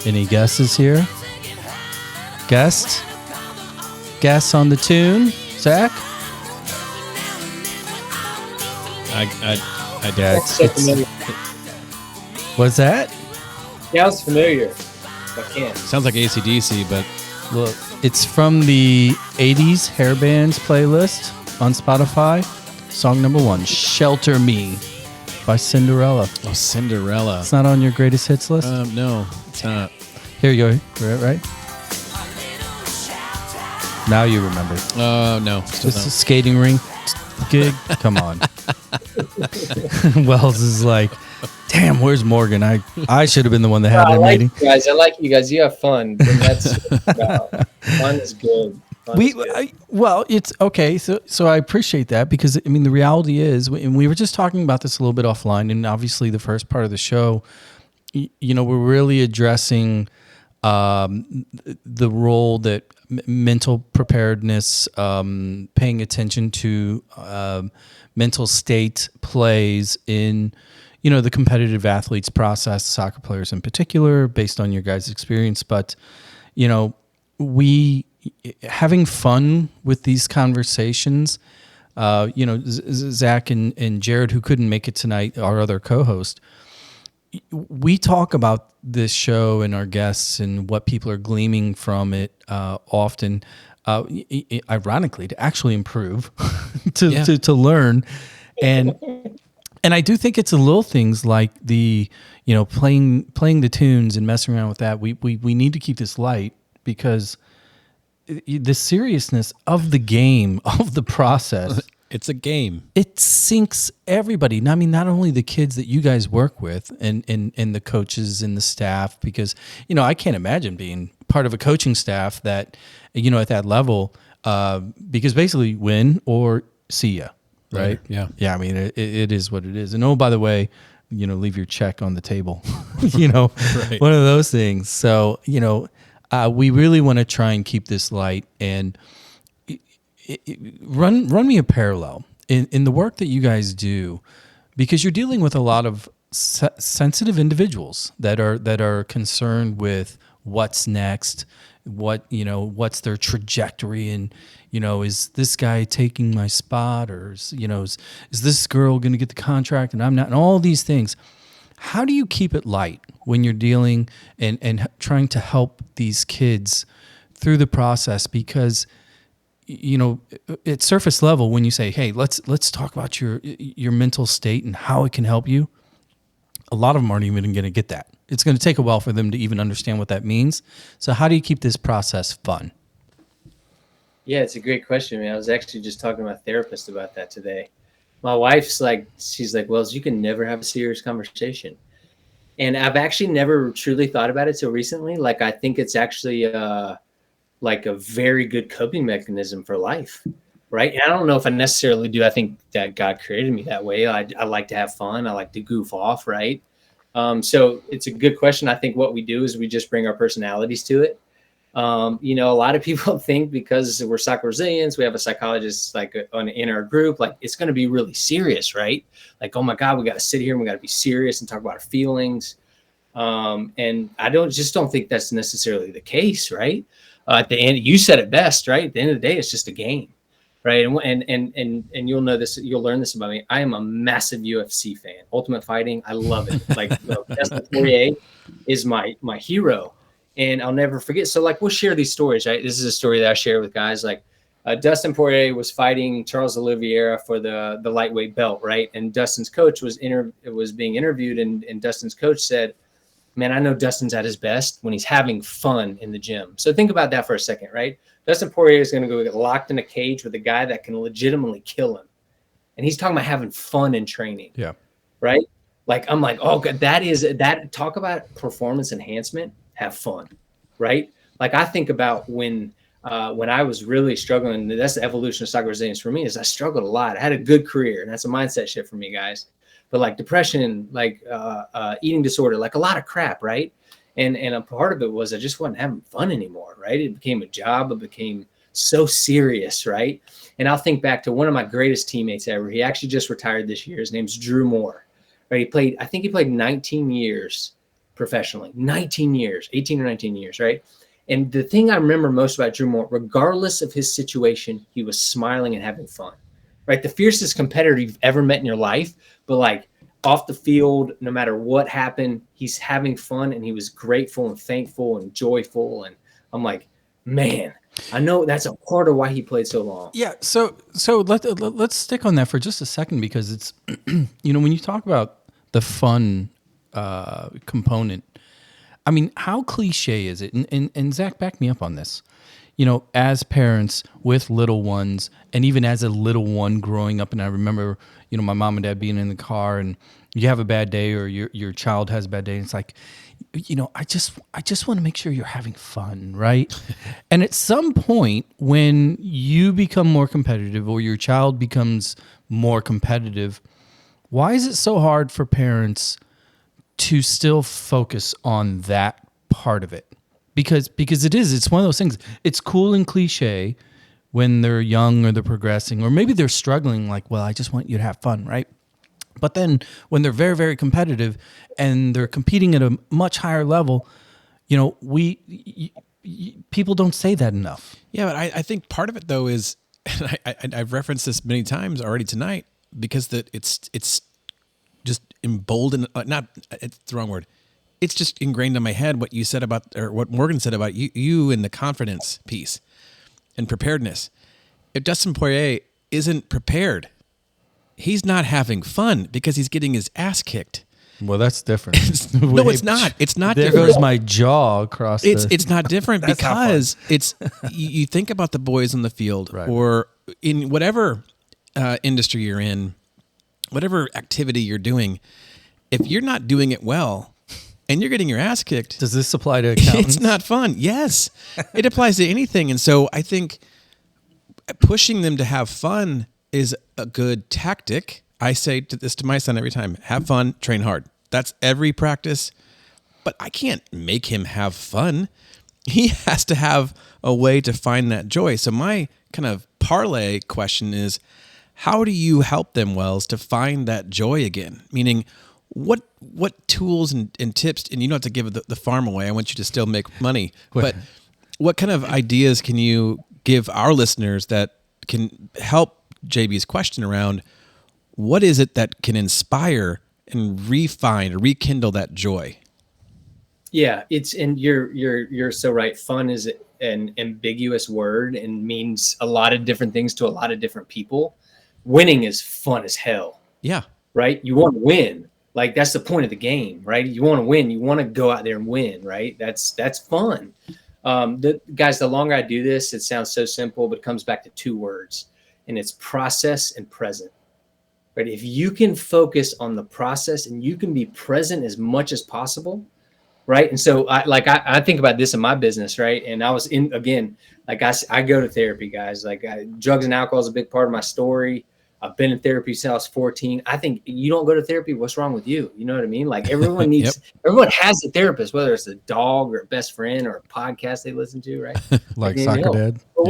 Any guesses here? Guests? Guests on the tune? Zach? I Yeah, Familiar. what's that? Sounds familiar. I can't. sounds like AC/DC, but Look, it's from the 80s hair bands playlist on Spotify. Song number 1, Shelter Me by Cinderella. oh, Cinderella. It's not on your greatest hits list? No, it's not. Here you go. Right? Now you remember. Oh no, still Just a skating ring gig? Come on. Wells is like, damn, where's Morgan? I should have been the one that had I that like meeting. you guys. I like you guys. You have fun. And that's fun is good. Fun is good. Well, it's okay. So I appreciate that because I mean the reality is, and we were just talking about this a little bit offline, and obviously the first part of the show, we're really addressing the role that mental preparedness, paying attention to mental state plays in the competitive athletes process, soccer players in particular, based on your guys' experience. But we having fun with these conversations. Zach and Jared, who couldn't make it tonight, our other co-host, we talk about this show and our guests and what people are gleaming from it often, ironically, to actually improve, to learn. And I do think it's the little things like the, playing the tunes and messing around with that. We need to keep this light because the seriousness of the game, of the process. It's a game. It sinks everybody. I mean, not only the kids that you guys work with and the coaches and the staff, because, I can't imagine being part of a coaching staff that, at that level, because basically win or see ya, right? Yeah. Yeah, I mean, it is what it is. And by the way, leave your check on the table, right. One of those things. So, we really want to try and keep this light and run me a parallel in the work that you guys do, because you're dealing with a lot of sensitive individuals that are concerned with what's next, what's their trajectory, and is this guy taking my spot, or is this girl going to get the contract and I'm not, and all these things. How do you keep it light when you're dealing and trying to help these kids through the process? Because at surface level, when you say, hey, let's talk about your mental state and how it can help you, a lot of them aren't even going to get that. It's going to take a while for them to even understand what that means. So how do you keep this process fun? Yeah, it's a great question, man. I was actually just talking to my therapist about that today. My wife's she's like, Wells, you can never have a serious conversation. And I've actually never truly thought about it till recently. Like, I think it's actually like a very good coping mechanism for life, right? And I don't know if I necessarily do. I think that God created me that way. I like to have fun. I like to goof off, right? So it's a good question. I think what we do is we just bring our personalities to it. A lot of people think because we're soccer Brazilians, we have a psychologist in our group, like it's going to be really serious, right? Like, oh my God, we got to sit here and we got to be serious and talk about our feelings. And I don't think that's necessarily the case, right? At the end, you said it best, right? At the end of the day, it's just a game, right? And you'll know this, you'll learn this about me. I am a massive UFC fan. Ultimate Fighting, I love it. Like Dustin Poirier is my hero. And I'll never forget. So we'll share these stories, right? This is a story that I share with guys. Dustin Poirier was fighting Charles Oliveira for the lightweight belt, right? And Dustin's coach was being interviewed, and Dustin's coach said, man, I know Dustin's at his best when he's having fun in the gym. So think about that for a second, right? Dustin Poirier is going to go get locked in a cage with a guy that can legitimately kill him. And he's talking about having fun in training. Yeah. Right? I'm like, oh, God, talk about performance enhancement. Have fun, right? I think about when I was really struggling, that's the evolution of soccer resilience for me, is I struggled a lot. I had a good career, and that's a mindset shift for me, guys. But depression, eating disorder, a lot of crap, right? And a part of it was I just wasn't having fun anymore, right? It became a job. It became so serious, right? And I'll think back to one of my greatest teammates ever. He actually just retired this year. His name's Drew Moore, right? I think he played 19 years professionally, 18 or 19 years, right? And the thing I remember most about Drew Moore, regardless of his situation, he was smiling and having fun, right? The fiercest competitor you've ever met in your life, but off the field, no matter what happened, he's having fun, and he was grateful and thankful and joyful. And I'm like, man, I know that's a part of why he played so long. Yeah. So let's stick on that for just a second, because it's, when you talk about the fun component, I mean, how cliche is it? And Zach, back me up on this. As parents with little ones, and even as a little one growing up, and I remember, my mom and dad being in the car, and you have a bad day, or your child has a bad day, and it's like, I just want to make sure you're having fun, right? And at some point, when you become more competitive, or your child becomes more competitive, why is it so hard for parents to still focus on that part of it? Because it's one of those things. It's cool and cliche when they're young, or they're progressing, or maybe they're struggling, well, I just want you to have fun, right? But then when they're very, very competitive and they're competing at a much higher level, people don't say that enough. Yeah, but I think part of it, though, is, and I've referenced this many times already tonight, because it's just emboldened, it's the wrong word. It's just ingrained in my head what you said about, or what Morgan said about you and the confidence piece and preparedness. If Dustin Poirier isn't prepared, he's not having fun because he's getting his ass kicked. Well, that's different. No, it's not. It's not there different. Goes my jaw across It's not different because it's you think about the boys on the field, right, or in whatever industry you're in, whatever activity you're doing. If you're not doing it well and you're getting your ass kicked, does this apply to accountants? It's not fun. Yes, it applies to anything. And so I think pushing them to have fun is a good tactic. I say this to my son every time: have fun, train hard. That's every practice. But I can't make him have fun. He has to have a way to find that joy. So my kind of parlay question is, how do you help them, Wells, to find that joy again? Meaning, what tools and tips, and you don't have to give the farm away. I want you to still make money. But what kind of ideas can you give our listeners that can help JB's question around what is it that can inspire and refine or rekindle that joy? Yeah, and you're so right. Fun is an ambiguous word and means a lot of different things to a lot of different people. Winning is fun as hell. Yeah. Right? You want to win. Like that's the point of the game, right? You want to win. You want to go out there and win, right? That's fun. The longer I do this, it sounds so simple, but it comes back to two words, and it's process and present. Right? If you can focus on the process and you can be present as much as possible, right? And so I think about this in my business, right? And I was I go to therapy, guys. Drugs and alcohol is a big part of my story. I've been in therapy since I was 14. I think you don't go to therapy, what's wrong with you? You know what I mean? Like everyone needs, everyone has a therapist, whether it's a dog or a best friend or a podcast they listen to, right? Like Soccer Dad. But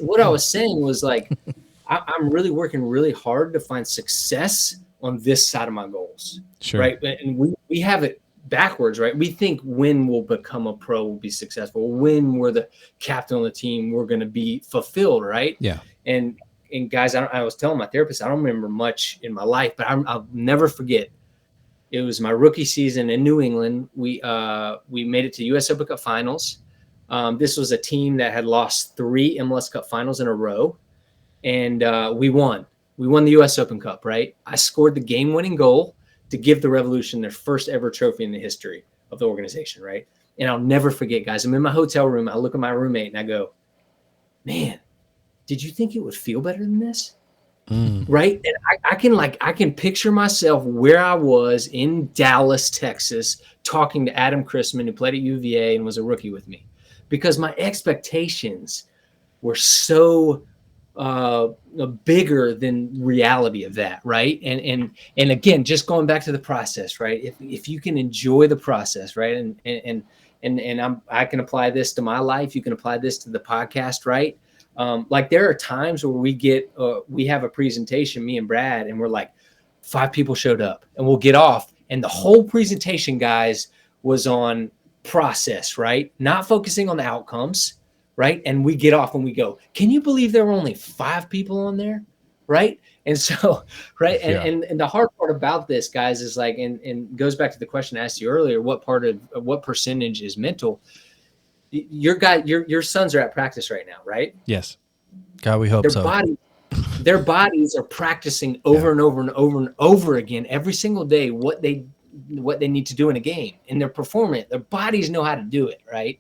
what I was saying was like, I'm really working really hard to find success on this side of my goals, Sure. right? And we have it backwards, right? We think when we'll become a pro, we'll be successful. When we're the captain on the team, we're going to be fulfilled, right? Yeah. And guys, I was telling my therapist, I don't remember much in my life, but I'll never forget. It was my rookie season in New England. We made it to U.S. Open Cup Finals. This was a team that had lost 3 MLS Cup Finals in a row, and we won. We won the U.S. Open Cup, right? I scored the game-winning goal to give the Revolution their first ever trophy in the history of the organization, right? And I'll never forget, guys. I'm in my hotel room. I look at my roommate and I go, man, did you think it would feel better than this? Right? And I can picture myself where I was in Dallas, Texas, talking to Adam Chrisman, who played at UVA and was a rookie with me, because my expectations were so bigger than reality of that, right? And again, just going back to the process, right? If you can enjoy the process, right? And I can apply this to my life. You can apply this to the podcast, right? Like there are times where we have a presentation, me and Brad, and we're like 5 people showed up, and we'll get off, and the whole presentation, guys, was on process, right? Not focusing on the outcomes, right? And we get off and we go, can you believe there were only 5 people on there, right? And so, right, and the hard part about this, guys, is like, and goes back to the question I asked you earlier, what percentage is mental? Your sons are at practice right now, right? Yes. God, we hope so. Their bodies are practicing over and over and over and over again every single day what they need to do in a game, and they're performing. Their bodies know how to do it, right?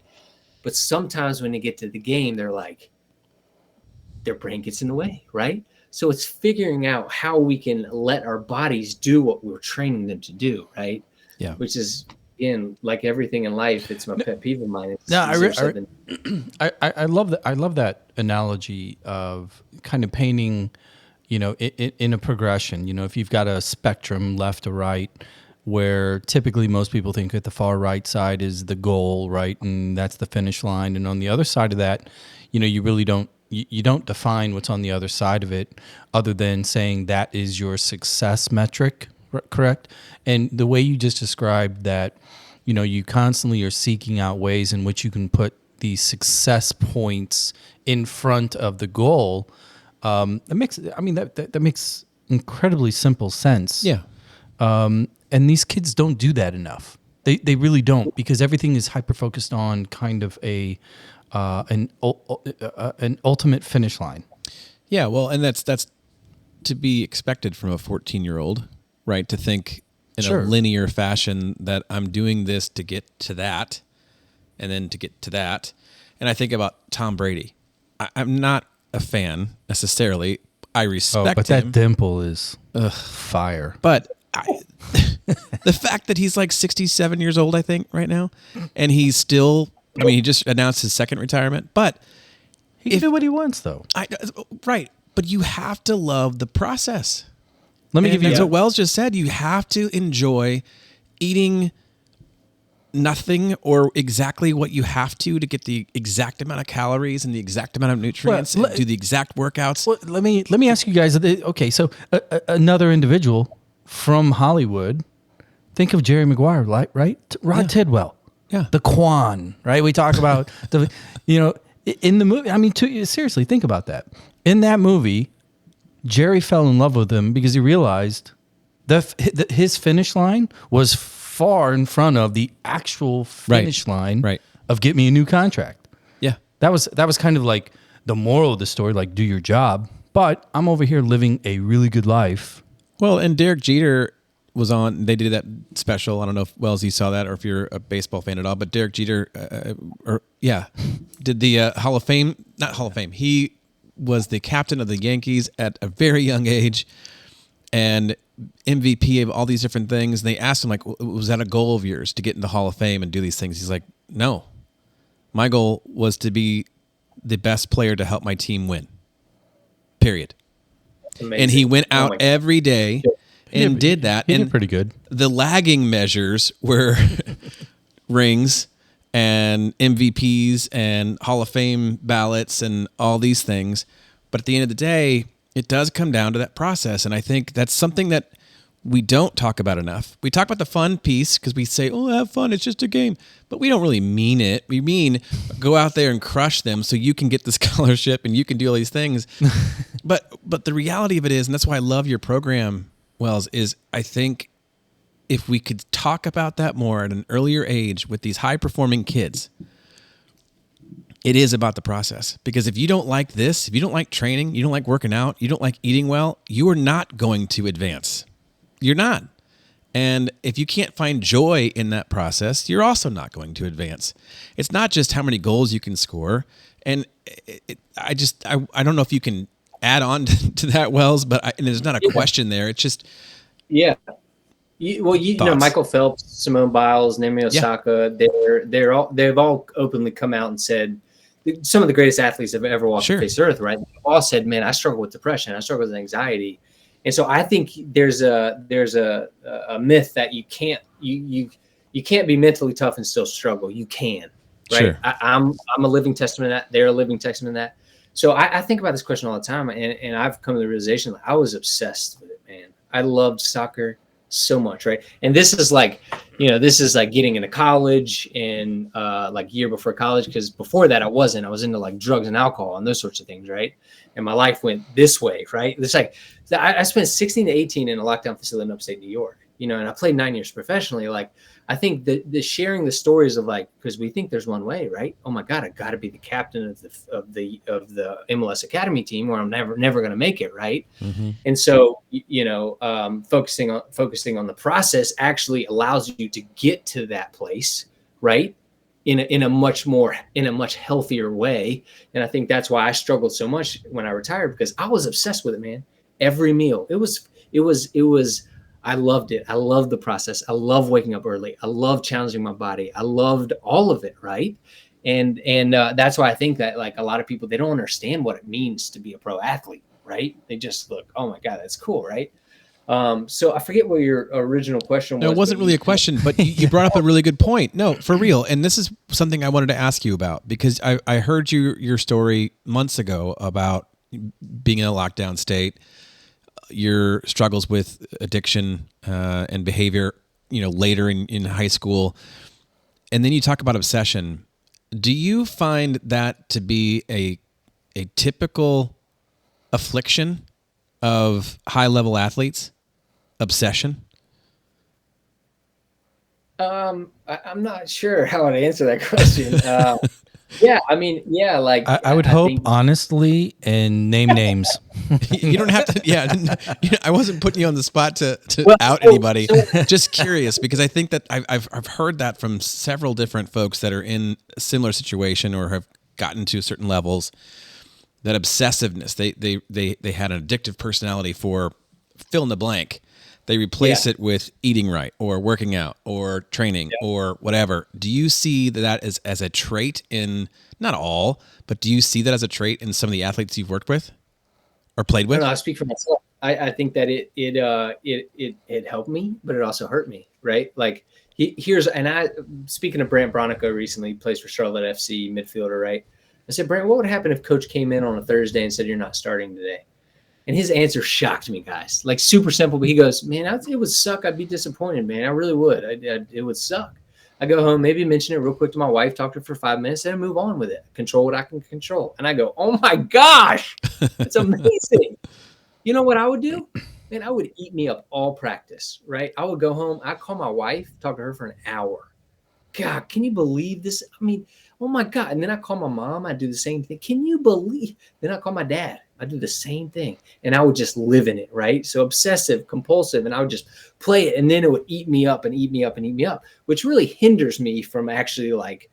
But sometimes when they get to the game, they're like, their brain gets in the way, right? So it's figuring out how we can let our bodies do what we're training them to do, right? Yeah. Which is, again, like everything in life, it's my pet peeve of mine. I love that. I love that analogy of kind of painting, in a progression. If you've got a spectrum left to right, where typically most people think at the far right side is the goal, right, and that's the finish line, and on the other side of that, you really don't. You don't define what's on the other side of it, other than saying that is your success metric, correct? And the way you just described that, you constantly are seeking out ways in which you can put these success points in front of the goal. That makes incredibly simple sense. Yeah. And these kids don't do that enough. They really don't, because everything is hyper focused on kind of an ultimate finish line. Yeah, well, and that's to be expected from a 14-year-old, right? To think in a linear fashion that I'm doing this to get to that, and then to get to that. And I think about Tom Brady. I'm not a fan necessarily. I respect him. But that dimple is fire. But the fact that he's like 67 years old, I think, right now, and he's still, he just announced his second retirement, but he can do what he wants, though. Right. But you have to love the process. Let me give you. That's what Wells just said. You have to enjoy eating nothing or exactly what you have to get the exact amount of calories and the exact amount of nutrients and do the exact workouts. Well, let me ask you guys. Okay, so another individual from Hollywood. Think of Jerry Maguire, right? Rod Tidwell. Yeah. The Quan, right? We talk about in the movie. I mean, seriously, think about that. In that movie, Jerry fell in love with him because he realized that his finish line was far in front of the actual finish line of get me a new contract. Yeah. That was kind of like the moral of the story, like do your job. But I'm over here living a really good life. Well, and Derek Jeter was on. They did that special. I don't know if Wells you saw that or if you're a baseball fan at all. But Derek Jeter, did the Hall of Fame. Not Hall of Fame. He was the captain of the Yankees at a very young age, and MVP of all these different things. And they asked him, like, was that a goal of yours to get in the Hall of Fame and do these things? He's like, no. My goal was to be the best player to help my team win. Period. And he went out every day and did that. He and did pretty good. The lagging measures were rings and MVPs and Hall of Fame ballots and all these things. But at the end of the day, it does come down to that process. And I think that's something that we don't talk about enough. We talk about the fun piece because we say, oh, have fun, it's just a game. But we don't really mean it. We mean go out there and crush them so you can get the scholarship and you can do all these things. But the reality of it is, and that's why I love your program, Wells, is I think if we could talk about that more at an earlier age with these high-performing kids, it is about the process. Because if you don't like this, if you don't like training, you don't like working out, you don't like eating well, you are not going to advance. You're not. And if you can't find joy in that process, you're also not going to advance. It's not just how many goals you can score. And I don't know if you can add on to that, Wells, but and there's not a question there. It's just... Yeah. You know, Michael Phelps, Simone Biles, Naomi Osaka, they've all openly come out and said some of the greatest athletes have ever walked the face of earth, right? They've all said, man, I struggle with depression. I struggle with anxiety. And so I think there's a myth that you can't be mentally tough and still struggle. You can, right? Sure. I'm a living testament to that. They're a living testament to that. So I think about this question all the time, and I've come to the realization that I was obsessed with it, man. I loved soccer so much, right? And this is like getting into college and like year before college, because before that I was into like drugs and alcohol and those sorts of things, right? And my life went this way, right? It's like I spent 16 to 18 in a lockdown facility in upstate New York, and I played 9 years professionally. Like I think the sharing the stories of like, because we think there's one way, right? Oh my God, I got to be the captain of the MLS Academy team, or I'm never going to make it, right? Mm-hmm. And so focusing on the process actually allows you to get to that place, right? In a much healthier way. And I think that's why I struggled so much when I retired, because I was obsessed with it, man. Every meal. It was, I loved it. I loved the process. I love waking up early. I love challenging my body. I loved all of it. Right. And that's why I think that like a lot of people, they don't understand what it means to be a pro athlete. Right. They just look, oh my God, that's cool. Right. So I forget what your original question was. No, it wasn't really a question, but you brought up a really good point. No, for real. And this is something I wanted to ask you about, because I heard your story months ago about being in a lockdown state, your struggles with addiction and behavior, later in high school. And then you talk about obsession. Do you find that to be a typical affliction of high-level athletes? Obsession? I'm not sure how to answer that question. Yeah, I mean, yeah, like I would hope honestly and name names. You don't have to. Yeah, I wasn't putting you on the spot to out anybody. Just curious, because I think that I've heard that from several different folks that are in a similar situation or have gotten to certain levels. That obsessiveness, they had an addictive personality for fill in the blank. They replace it with eating right or working out or training or whatever. Do you see that as a trait in, not all, but do you see that as a trait in some of the athletes you've worked with or played with? No, I speak for myself. I think that it helped me, but it also hurt me, right? Like speaking of Brant Bronico recently, he plays for Charlotte FC, midfielder, right? I said, Brant, what would happen if coach came in on a Thursday and said, you're not starting today? And his answer shocked me, guys. Like super simple, but he goes, man, it would suck. I'd be disappointed, man. I really would. It would suck. I go home, maybe mention it real quick to my wife, talk to her for 5 minutes, and move on with it. Control what I can control. And I go, oh my gosh, it's amazing. You know what I would do? Man, I would eat me up all practice, right? I would go home. I'd call my wife, talk to her for an hour. God, can you believe this? I mean, oh my God. And then I call my mom. I do the same thing. Can you believe? Then I call my dad. I do the same thing. And I would just live in it, right? So obsessive, compulsive. And I would just play it. And then it would eat me up and eat me up and eat me up, which really hinders me from actually like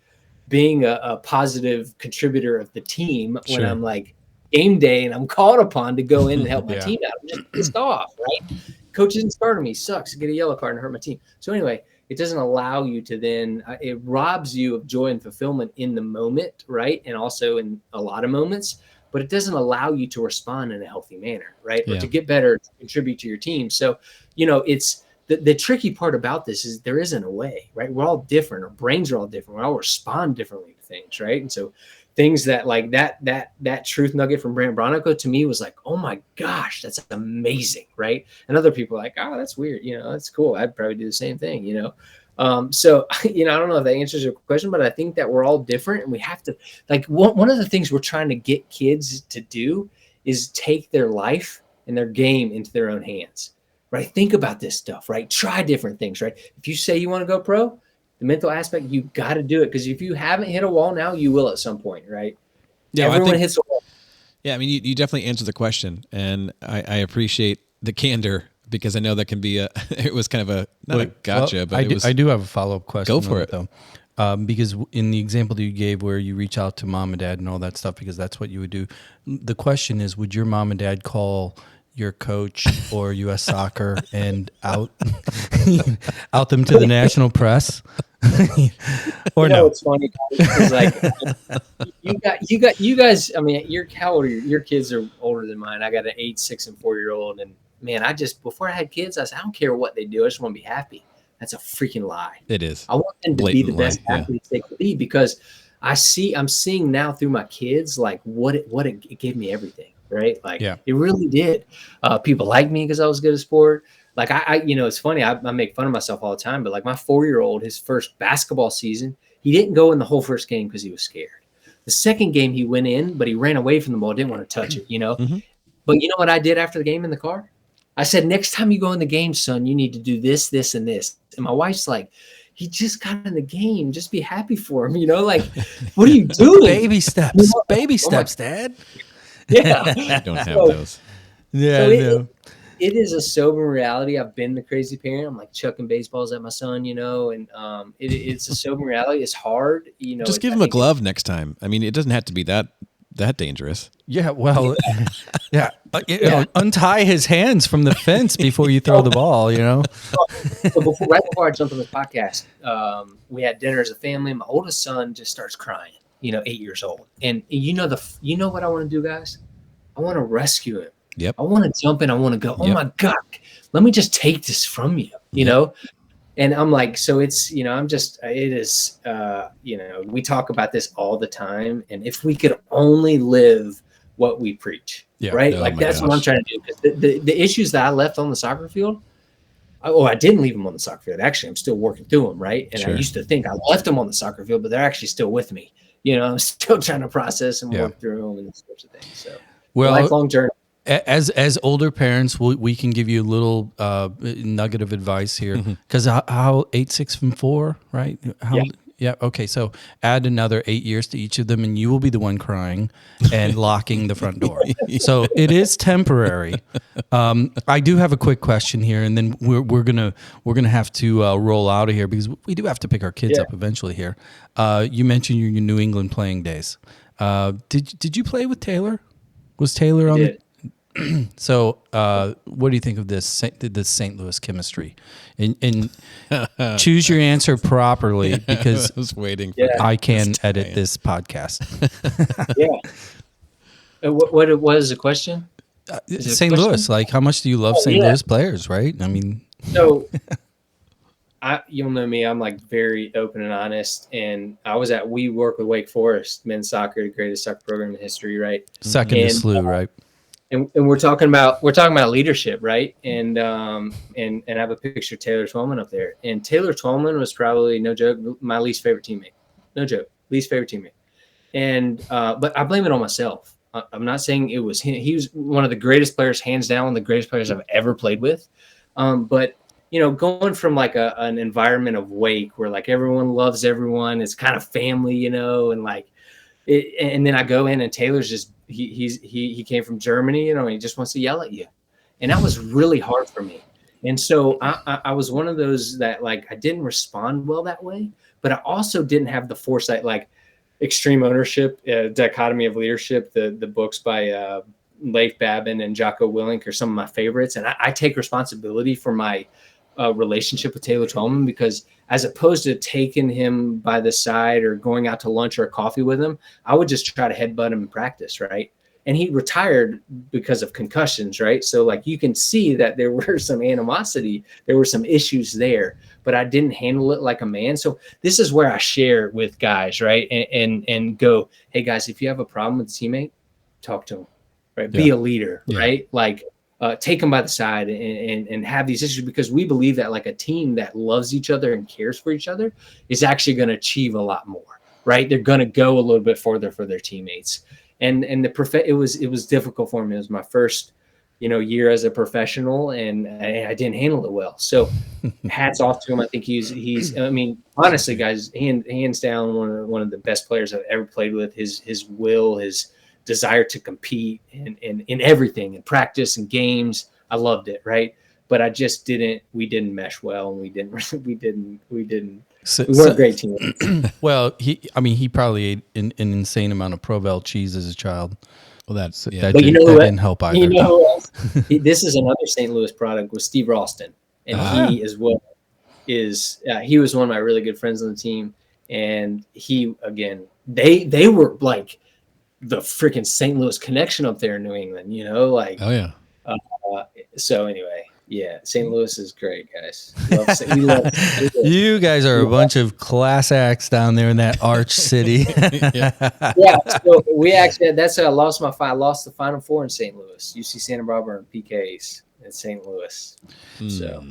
being a positive contributor of the team when I'm like game day and I'm called upon to go in and help my team out. I'm just pissed off, right? Coach didn't start me. Sucks. Get a yellow card and hurt my team. So anyway, it doesn't allow you to then, it robs you of joy and fulfillment in the moment, right? And also in a lot of moments, but it doesn't allow you to respond in a healthy manner, right? Or to get better, to contribute to your team. So, you know, it's the tricky part about this is there isn't a way, right? We're all different. Our brains are all different. We all respond differently to things, right? And so things that like that truth nugget from Brant Bronico to me was like, oh my gosh, that's amazing, right? And other people are like, oh, that's weird, you know, that's cool. I'd probably do the same thing, you know. So, you know, I don't know if that answers your question, but I think that we're all different and we have to, like, one of the things we're trying to get kids to do is take their life and their game into their own hands, right? Think about this stuff, right? Try different things, right? If you say you want to go pro, the mental aspect, you got to do it. Because if you haven't hit a wall now, you will at some point, right? Yeah, everyone hits a wall. Yeah, I mean, you definitely answered the question, and I appreciate the candor because I know that can be it was kind of a gotcha, well, but I do have a follow-up question. Go for it. Though. Because in the example that you gave where you reach out to mom and dad and all that stuff, because that's what you would do. The question is, would your mom and dad call your coach or U.S. Soccer and out them to the national press? Or no? It's funny because like you guys. I mean, how old are your kids are older than mine. I got an 8, 6, and 4-year-old, and man, before I had kids, I said I don't care what they do. I just want to be happy. That's a freaking lie. It is. I want them to be the best athletes they can be because I'm seeing now through my kids like what it gave me everything. Right? Like it really did. People like me because I was good at sport. Like I you know, it's funny. I make fun of myself all the time, but like my 4-year-old, his first basketball season, he didn't go in the whole first game because he was scared. The second game he went in, but he ran away from the ball, didn't want to touch it, you know? But you know what I did after the game in the car? I said, next time you go in the game, son, you need to do this, this, and this. And my wife's like, he just got in the game. Just be happy for him, you know? Like, what are you doing? Baby steps. You know? Baby steps, Dad. Yeah. I don't have those. Yeah, so it is a sober reality. I've been the crazy parent. I'm like chucking baseballs at my son, you know, and it's a sober reality. It's hard, you know. Just give him a glove next time. I mean, it doesn't have to be that dangerous. Yeah, well, yeah. You know, untie his hands from the fence before you throw the ball, you know. So right before I jumped on this podcast, we had dinner as a family. My oldest son just starts crying, you know, 8 years old. And you know what I want to do, guys? I want to rescue him. Yep. I want to jump in. I want to go, oh my God, let me just take this from you, you know? And I'm like, so it's, you know, it is, you know, we talk about this all the time. And if we could only live what we preach, right? Like that's what I'm trying to do. Because the issues that I left on the soccer field, I didn't leave them on the soccer field. Actually, I'm still working through them, right? And I used to think I left them on the soccer field, but they're actually still with me. You know, I'm still trying to process and work through them and those sorts of things. So, lifelong journey. As older parents, we can give you a little nugget of advice here because how 8, 6, and 4, right? Yeah. Okay. So add another 8 years to each of them, and you will be the one crying and locking the front door. So it is temporary. I do have a quick question here, and then we're gonna have to roll out of here because we do have to pick our kids up eventually here. You mentioned your New England playing days. Did you play with Taylor? Was Taylor on the? So, what do you think of this St. Louis chemistry? And choose your answer properly because I was waiting. I can edit this podcast. What is the question? St. Louis, like how much do you love St. Louis players? Right? I mean, so you'll know me. I'm like very open and honest. And we work with Wake Forest men's soccer, the greatest soccer program in history, right? Second to SLU, right? and we're talking about leadership, right? And I have a picture of Taylor Twellman up there, and Taylor Twellman was probably, no joke, my least favorite teammate. No joke, least favorite teammate. And but I blame it on myself. I'm not saying it was him. He was one of the greatest players, hands down, one of the greatest players I've ever played with. But going from like an environment of Wake where like everyone loves everyone, it's kind of family, and like and then I go in and Taylor's just he came from Germany, and he just wants to yell at you, and that was really hard for me. And so I was one of those that like I didn't respond well that way, but I also didn't have the foresight, like Extreme Ownership, Dichotomy of Leadership, the books by Leif Babin and Jocko Willink are some of my favorites, and I take responsibility for my relationship with Taylor Twellman, because as opposed to taking him by the side or going out to lunch or coffee with him, I would just try to headbutt him in practice, right? And he retired because of concussions, right? So like you can see that there were some animosity, there were some issues there, but I didn't handle it like a man. So this is where I share with guys, right? And go, hey guys, if you have a problem with a teammate, talk to him, right? Be a leader, right? Like take them by the side and have these issues, because we believe that like a team that loves each other and cares for each other is actually going to achieve a lot more, right? They're going to go a little bit further for their teammates. And it was difficult for me. It was my first, year as a professional, and I didn't handle it well. So hats off to him. I think he's, I mean, honestly guys, hands down, one of the best players I've ever played with. His will, his desire to compete and in everything, in practice and games. I loved it. Right. But we didn't mesh well, and we weren't great teammates. Well, he probably ate an insane amount of Provel cheese as a child. Well, that didn't help either. Who else? This is another St. Louis product, with Steve Ralston, and he as well he was one of my really good friends on the team, and he again they were like the freaking St. Louis connection up there in New England, like oh yeah. So anyway. Yeah, St. Louis is great, guys. We love you guys are a bunch of class acts down there in that arch city. Yeah, so we actually, that's how I lost the Final Four in St. Louis. UC Santa Barbara and PKs in St. Louis. So,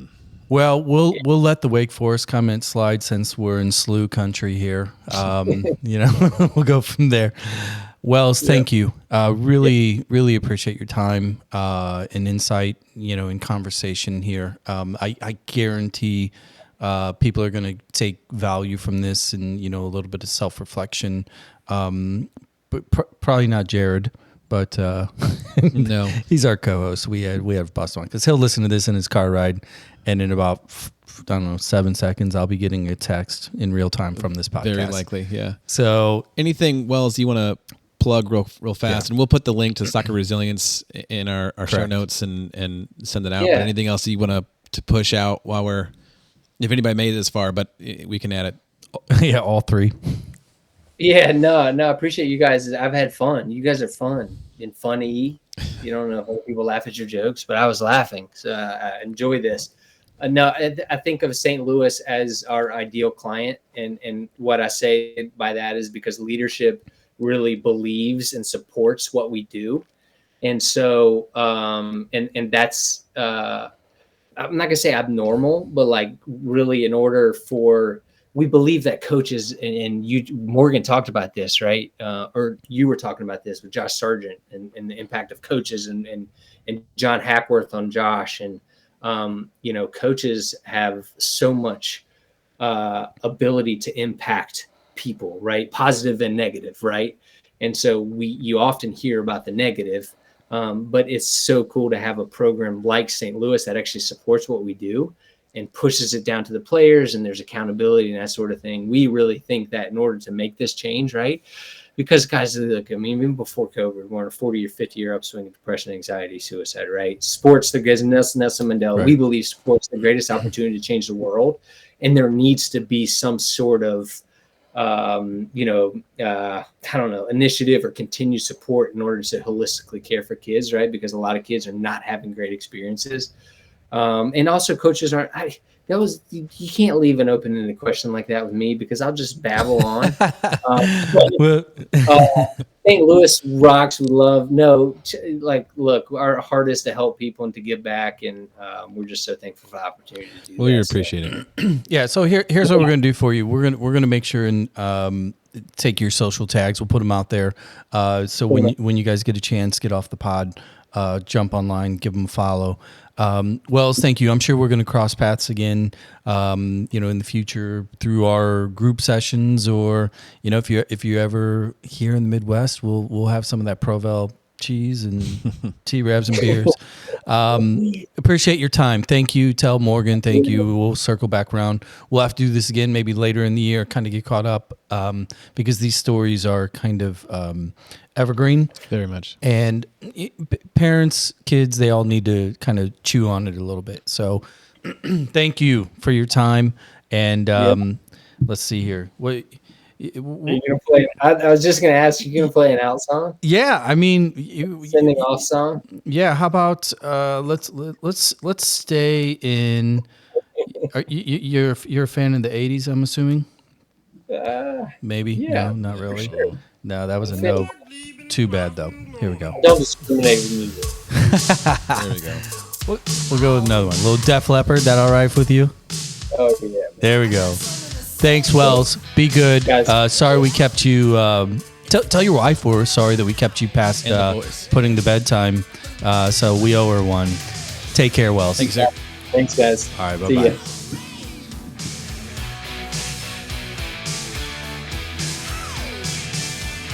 well, we'll let the Wake Forest comment slide since we're in SLU country here. We'll go from there. Wells, thank you. Really appreciate your time and insight, in conversation here. I guarantee people are going to take value from this, and, a little bit of self-reflection. But probably not Jared, but no, he's our co-host. We have Boston, because he'll listen to this in his car ride, and in about 7 seconds, I'll be getting a text in real time from this podcast. Very likely, yeah. So anything, Wells, you want to plug real fast, and we'll put the link to Soccer Resilience in our show notes and send it out. But anything else you want to push out if anybody made it this far, but we can add it. Yeah, all three. Yeah, no, I appreciate you guys. I've had fun. You guys are fun and funny. You don't know if people laugh at your jokes, but I was laughing, so I enjoy this. No, I think of St. Louis as our ideal client, and what I say by that is because leadership really believes and supports what we do. And so, and that's, I'm not gonna say abnormal, but like really in order we believe that coaches, and you, Morgan, talked about this, right? Or you were talking about this with Josh Sargent and the impact of coaches and John Hackworth on Josh. And, coaches have so much ability to impact people, right? Positive and negative, right? And so you often hear about the negative, but it's so cool to have a program like St. Louis that actually supports what we do and pushes it down to the players, and there's accountability and that sort of thing. We really think that in order to make this change, right? Because guys, look, I mean, even before COVID, we're on a 40 or 50 year upswing of depression, anxiety, suicide, right? Sports, the guys, Nelson Mandela, right. We believe sports the greatest opportunity to change the world. And there needs to be some sort of, initiative or continued support in order to holistically care for kids, right? Because a lot of kids are not having great experiences. And also coaches aren't. You can't leave an open-ended question like that with me because I'll just babble on. St. Louis rocks. We love look, our heart is to help people and to give back, and we're just so thankful for the opportunity to do that. We appreciate it. Yeah. So here's what we're gonna do for you. We're gonna make sure and take your social tags. We'll put them out there. So when you guys get a chance, get off the pod, jump online, give them a follow. Wells, thank you. I'm sure we're going to cross paths again, in the future through our group sessions, or if you're ever here in the Midwest, we'll have some of that Provel cheese and T-Rabs and beers. Appreciate your time. Thank you. Tell Morgan, thank you. We'll circle back around. We'll have to do this again maybe later in the year, kind of get caught up, because these stories are kind of evergreen. Very much. And parents, kids, they all need to kind of chew on it a little bit. So thank you for your time. And let's see here. What are you gonna play? I was just gonna ask, you gonna play an out song? Yeah, I mean, sending off song. Yeah, how about let's stay in. You're a fan of the '80s, I'm assuming. Maybe. Yeah, no, not really. Sure. No, that was a no. Too bad though. Here we go. Don't discriminate with music. There we go. We'll go with another one. A little Def Leppard. That all right with you? Oh yeah. Man. There we go. Thanks, Wells. Be good. Sorry we kept you. Tell your wife we're sorry that we kept you past putting the bedtime. So we owe her one. Take care, Wells. Thanks, sir. Thanks, guys. All right. Bye See bye. ya.